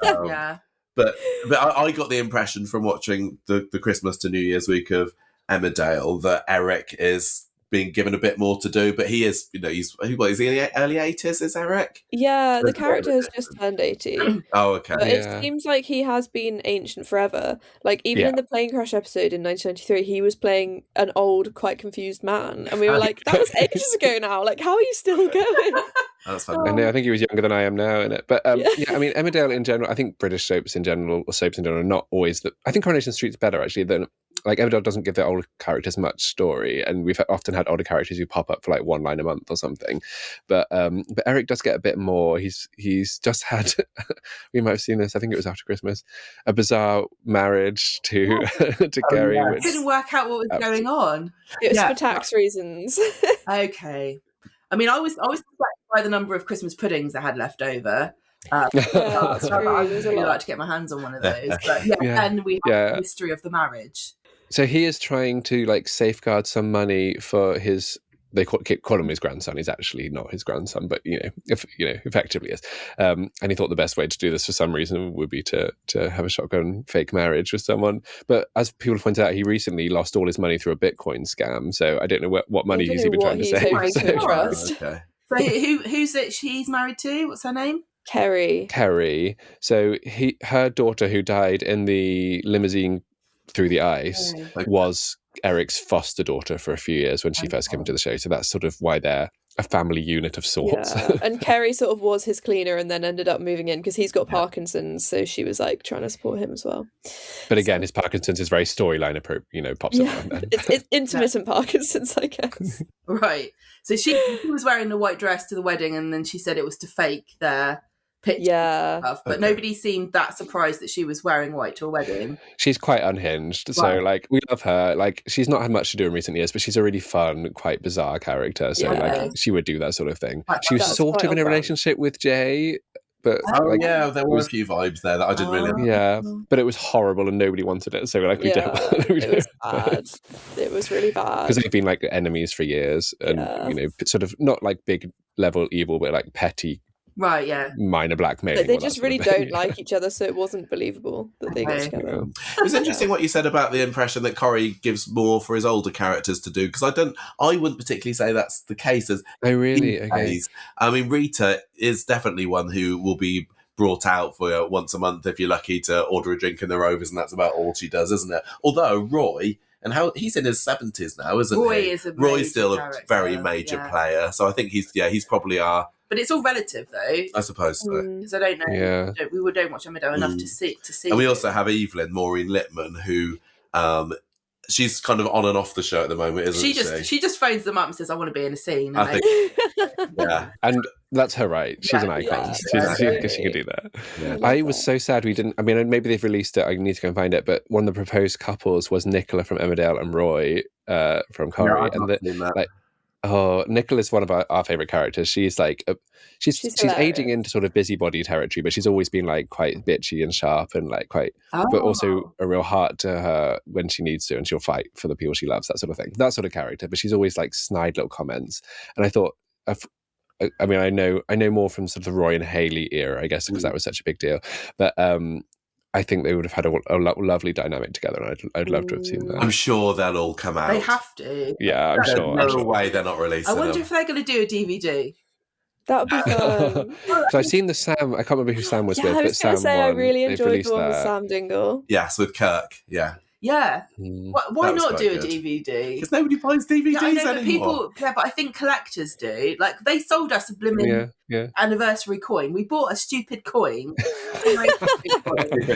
Ken? Yeah. But I got the impression from watching the Christmas to New Year's week of Emmerdale that Eric is being given a bit more to do, but he is, is he in the early 80s, is Eric? Yeah, the character has just turned 80. Oh, okay. But it seems like he has been ancient forever. Like, even in the Plane Crash episode in 1993, he was playing an old, quite confused man. And we were like, that was ages ago now. Like, how are you still going? That's funny. I think he was younger than I am now in it. But I mean, Emmerdale in general, I think British soaps in general, are not always I think Coronation Street's better, actually, than like Emmerdale doesn't give their older characters much story, and we've often had older characters who pop up for like one line a month or something. But Eric does get a bit more. He's just had, we might have seen this, I think it was after Christmas, a bizarre marriage to Gary. Which didn't work out what was going on. It was for tax reasons. Okay. I mean, I was surprised by the number of Christmas puddings I had left over. I'd really like to get my hands on one of those. But and we have the history of the marriage. So he is trying to like safeguard some money for his. They call him his grandson. He's actually not his grandson, but effectively is. And he thought the best way to do this for some reason would be to have a shotgun fake marriage with someone. But as people pointed out, he recently lost all his money through a Bitcoin scam. So I don't know what money he's even trying to save. Okay. So who's it? She's married to? What's her name? Kerry. So her daughter, who died in the limousine through the ice, was Eric's foster daughter for a few years when she first came into the show. So that's sort of why they're a family unit of sorts. Yeah. And Kerry sort of was his cleaner and then ended up moving in because he's got Parkinson's, so she was like trying to support him as well. But again, his Parkinson's is very storyline appropriate, pops up. It's intermittent Parkinson's, I guess. Right. So she was wearing the white dress to the wedding, and then she said it was to fake their picture. Yeah. Stuff, but nobody seemed that surprised that she was wearing white to a wedding. She's quite unhinged. Right. So like we love her. Like she's not had much to do in recent years, but she's a really fun, quite bizarre character. So like she would do that sort of thing. She was sort of in a relationship with Jay. But there were a few vibes there that I didn't really. Yeah, but it was horrible and nobody wanted it. So like we don't. It was bad. It was really bad because they've been like enemies for years, and sort of not like big level evil, but like petty. Right, yeah. Minor blackmailing. But they just really don't like each other, so it wasn't believable that they got together. It was interesting what you said about the impression that Corrie gives more for his older characters to do, because I wouldn't particularly say that's the case. Okay. I mean, Rita is definitely one who will be brought out for once a month if you're lucky to order a drink in the Rovers, and that's about all she does, isn't it? Although Roy, and how he's in his 70s now, isn't he? Roy's still a very major player, so I think he's probably our. But it's all relative, though. I suppose so. Because I don't know. Yeah. We don't watch Emmerdale enough to see. And we also have Evelyn, Maureen Littman, who she's kind of on and off the show at the moment, isn't she? She just phones them up and says, "I want to be in a scene." I think, yeah, and that's her right. She's an icon. She can do that. Yeah. I was so sad we didn't. I mean, maybe they've released it. I need to go and find it. But one of the proposed couples was Nicola from Emmerdale and Roy from Corrie, Nicola's one of our favourite characters. She's like, she's aging into sort of busybody territory, but she's always been like quite bitchy and sharp and like quite, but also a real heart to her when she needs to, and she'll fight for the people she loves, that sort of thing. That sort of character, but she's always like snide little comments. And I thought, I mean, I know more from sort of the Roy and Hayley era, I guess, because that was such a big deal. But I think they would have had a lovely dynamic together, and I'd love to have seen that. I'm sure they'll all come out. They have to. Yeah, I'm sure. There's no way they're not releasing I wonder them. if they're going to do a DVD. That would be fun. So I've seen the Sam. I can't remember who Sam was with. I was going to say I really enjoyed the one with that. Sam Dingle. Yes, with Kirk. Yeah. Yeah. Why not do a good. DVD? Because nobody buys DVDs Yeah, I know, anymore. but I think collectors do. Like, they sold us a blooming anniversary coin. We bought a stupid coin.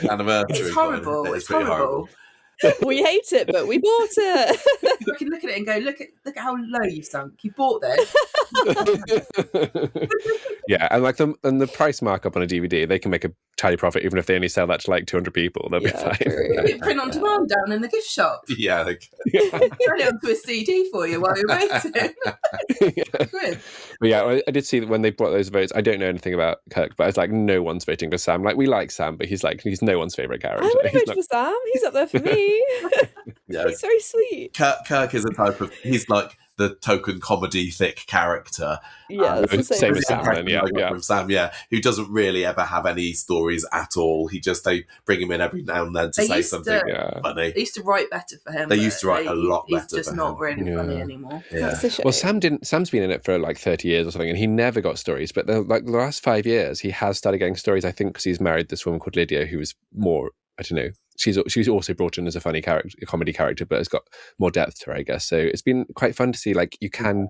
Anniversary. It's horrible. Coin. It's horrible. We hate it, but we bought it. You can look at it and go, look at how low you've sunk. You bought this. Yeah, and like the price markup on a DVD, they can make a tiny profit even if they only sell that to like 200 people. They'll be fine. Print on demand down in the gift shop. Yeah, they Turn it onto a CD for you while you're waiting. Good. But yeah, I did see that when they brought those votes. I don't know anything about Kirk, but I was like, no one's voting for Sam. Like, we like Sam, but he's no one's favourite character. I would have voted for Sam. He's up there for me. Yeah. He's very sweet. Kirk is a type of, he's like the token comedy thick character. Yeah, that's the same as Sam. From Sam, who doesn't really ever have any stories at all. They bring him in every now and then to say something funny. They used to write better for him. They used to write a lot better. He's just not really funny anymore. Yeah. Well, Sam's been in it for like 30 years or something, and he never got stories. But the last 5 years, he has started getting stories. I think because he's married this woman called Lydia, who was more, I don't know. She's also brought in as a funny character, a comedy character, but it's got more depth to her, I guess. So it's been quite fun to see. Like you can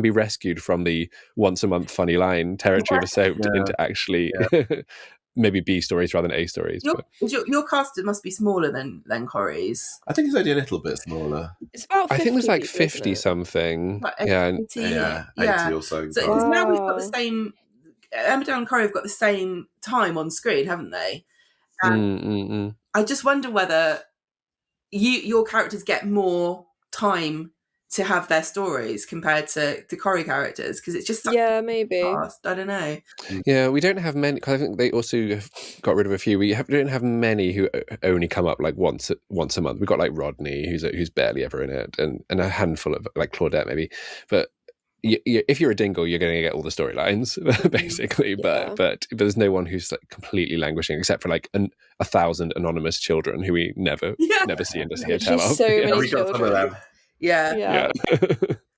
be rescued from the once a month funny line territory of a soap into actually maybe B stories rather than A stories. Your cast must be smaller than Corrie's. I think it's only a little bit smaller. It's about 50 I think there's like people, 50 something. Like 80 or so. So because now we've got the same. Emmerdale and Corrie have got the same time on screen, haven't they? And I just wonder whether your characters get more time to have their stories compared to Corrie characters, because it's just maybe fast. I don't know. Yeah, we don't have many, because I think they also have got rid of a few. We don't have many who only come up like once a month. We've got like Rodney, who's barely ever in it, and a handful of like Claudette maybe, but. If you're a Dingle, you're going to get all the storylines, basically. But there's no one who's like completely languishing, except for like 1,000 anonymous children who we never see and just hear tell of. So many we got some of them. Yeah.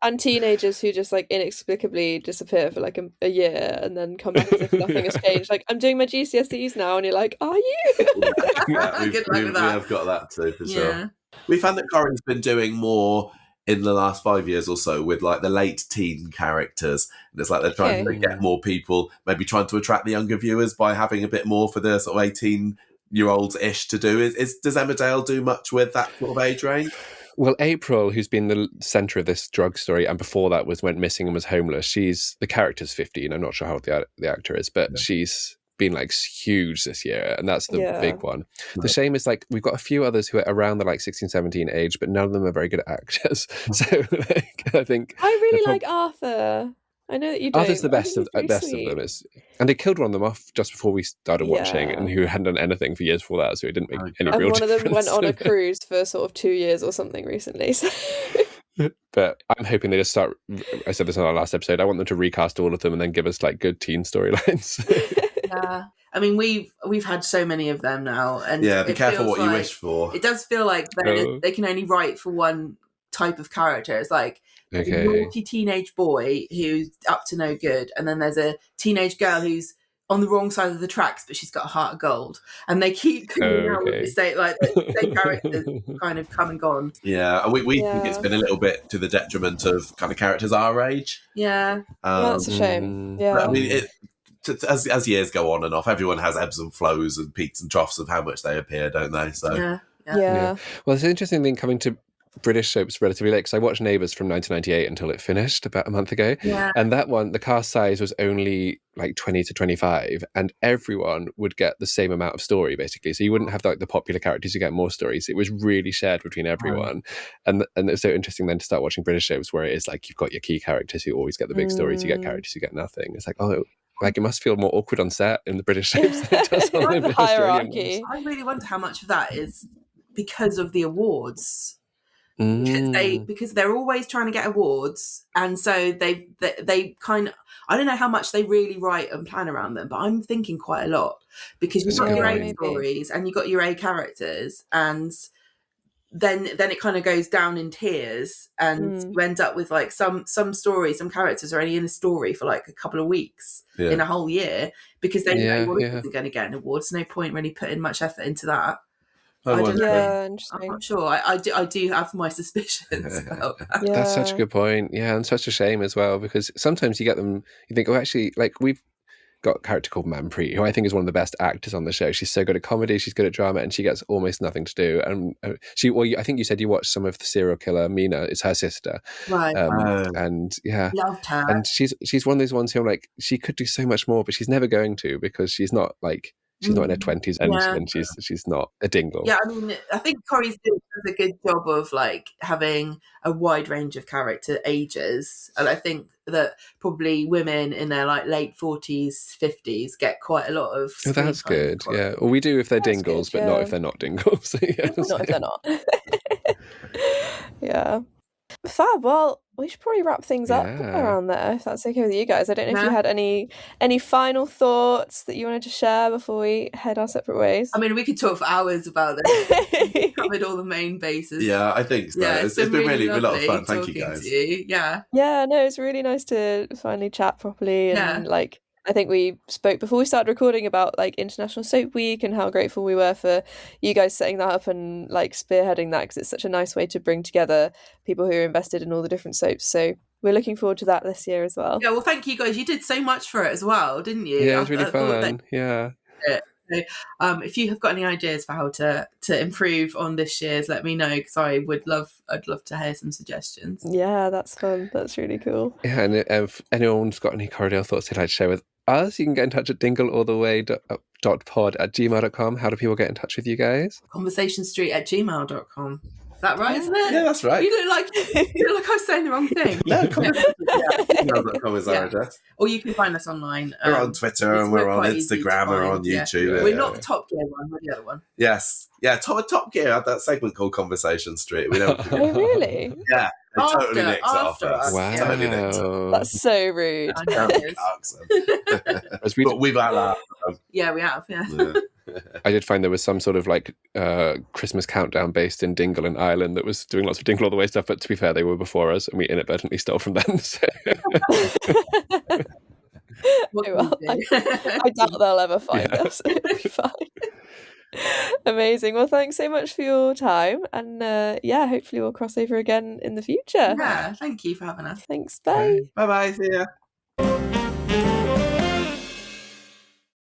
And teenagers who just like inexplicably disappear for like a year and then come back as if nothing has changed. Like, I'm doing my GCSEs now, and you're like, are you? We have got that too, for sure. We found that Corrie's been doing more in the last 5 years or so with like the late teen characters. And it's like they're trying to get more people, maybe trying to attract the younger viewers by having a bit more for the sort of 18-year-olds-ish to do. Does Emmerdale do much with that sort of age range? Well, April, who's been the centre of this drug story, and before that went missing and was homeless, the character's 15. I'm not sure how old the actor is, but she's been like huge this year, and that's the big one. The shame is like we've got a few others who are around the like 16, 17 age, but none of them are very good at actors. So like, I think I really like Arthur. I know that you do. Arthur's the best of them, and they killed one of them off just before we started watching, and who hadn't done anything for years before that, so it didn't make any real difference. And one of them went on a cruise for sort of 2 years or something recently. So. But I'm hoping they just start. I said this on our last episode. I want them to recast all of them and then give us like good teen storylines. Yeah, I mean we've had so many of them now, and be careful what you wish for. It does feel like they can only write for one type of character. It's like a naughty teenage boy who's up to no good, and then there's a teenage girl who's on the wrong side of the tracks, but she's got a heart of gold, and they keep coming out with the same characters kind of come and gone. Yeah, and we think it's been a little bit to the detriment of kind of characters our age. Yeah, that's a shame. Yeah, I mean, as years go on and off, everyone has ebbs and flows and peaks and troughs of how much they appear, don't they? So yeah. Well, it's an interesting thing coming to British soaps relatively late because I watched Neighbours from 1998 until it finished about a month ago. Yeah. And that one, the cast size was only like 20 to 25, and everyone would get the same amount of story, basically. So you wouldn't have like the popular characters who get more stories. It was really shared between everyone. And it's so interesting then to start watching British soaps where it is like you've got your key characters who always get the big stories, you get characters who get nothing. It's like, oh, like it must feel more awkward on set in the British soaps than it does on the hierarchy. I really wonder how much of that is because of the awards. Because they're always trying to get awards, and so they kind of, I don't know how much they really write and plan around them, but I'm thinking quite a lot because you've got your A stories and you've got your A characters, and then it kind of goes down in tiers, and you end up with like some stories, some characters are only in a story for like a couple of weeks in a whole year because they know well, it isn't going to get an award. There's no point really putting much effort into that. I don't know. Interesting. I'm not sure. I do have my suspicions about that. That's such a good point. Yeah, and such a shame as well, because sometimes you get them, you think, oh, actually, like we've got a character called Manpreet, who I think is one of the best actors on the show. She's so good at comedy, she's good at drama, and she gets almost nothing to do. And I think you said you watched some of the serial killer, Mina, it's her sister. Right. And yeah. Loved her. And she's one of those ones who I'm like, she could do so much more, but she's never going to because she's not like, she's not in her 20s and she's not a dingle. Yeah, I mean, I think Corrie's does a good job of like having a wide range of character ages, and I think that probably women in their like late 40s, 50s get quite a lot of. Oh, that's good. Yeah, well, we do if they're dingles, but not if they're not dingles. Not if they're not. Yeah. Fab. Well, we should probably wrap things up around there, if that's okay with you guys. I don't know if you had any final thoughts that you wanted to share before we head our separate ways. I mean, we could talk for hours about this. We covered all the main bases. Yeah, I think so. Yeah, it's been really a lot of fun. Thank you guys. Yeah. Yeah, no, it's really nice to finally chat properly and like. I think we spoke before we started recording about like International Soap Week and how grateful we were for you guys setting that up and like spearheading that, because it's such a nice way to bring together people who are invested in all the different soaps. So we're looking forward to that this year as well. Yeah, well, thank you guys. You did so much for it as well, didn't you? Yeah, it was really fun. Yeah. So, if you have got any ideas for how to improve on this year's, let me know, because I'd love to hear some suggestions. Yeah, that's fun. That's really cool. Yeah, and if anyone's got any Corriedale thoughts they'd like to share with us, you can get in touch at dinglealltheway.pod@gmail.com. How do people get in touch with you guys? conversationstreet@gmail.com. Is that right, isn't it? Yeah, that's right. You look like I was saying the wrong thing. No, gmail.com is our address. Or you can find us online. We're on Twitter and we're on Instagram, we're on YouTube. We're not the Top Gear one, we're the other one. Yes. Yeah, Top Gear had that segment called Conversation Street. We don't Oh, really? Yeah. They totally nicked it off us. Wow. Totally nicked it. That's so rude. But we've had that. Yeah, we have, yeah. I did find there was some sort of like Christmas countdown based in Dingle in Ireland that was doing lots of Dingle All The Way stuff, but to be fair, they were before us and we inadvertently stole from them. So. I doubt they'll ever find us. It'll be fine. Amazing. Well, thanks so much for your time, and hopefully we'll cross over again in the future. Yeah, thank you for having us. Thanks. Bye. Bye. See ya.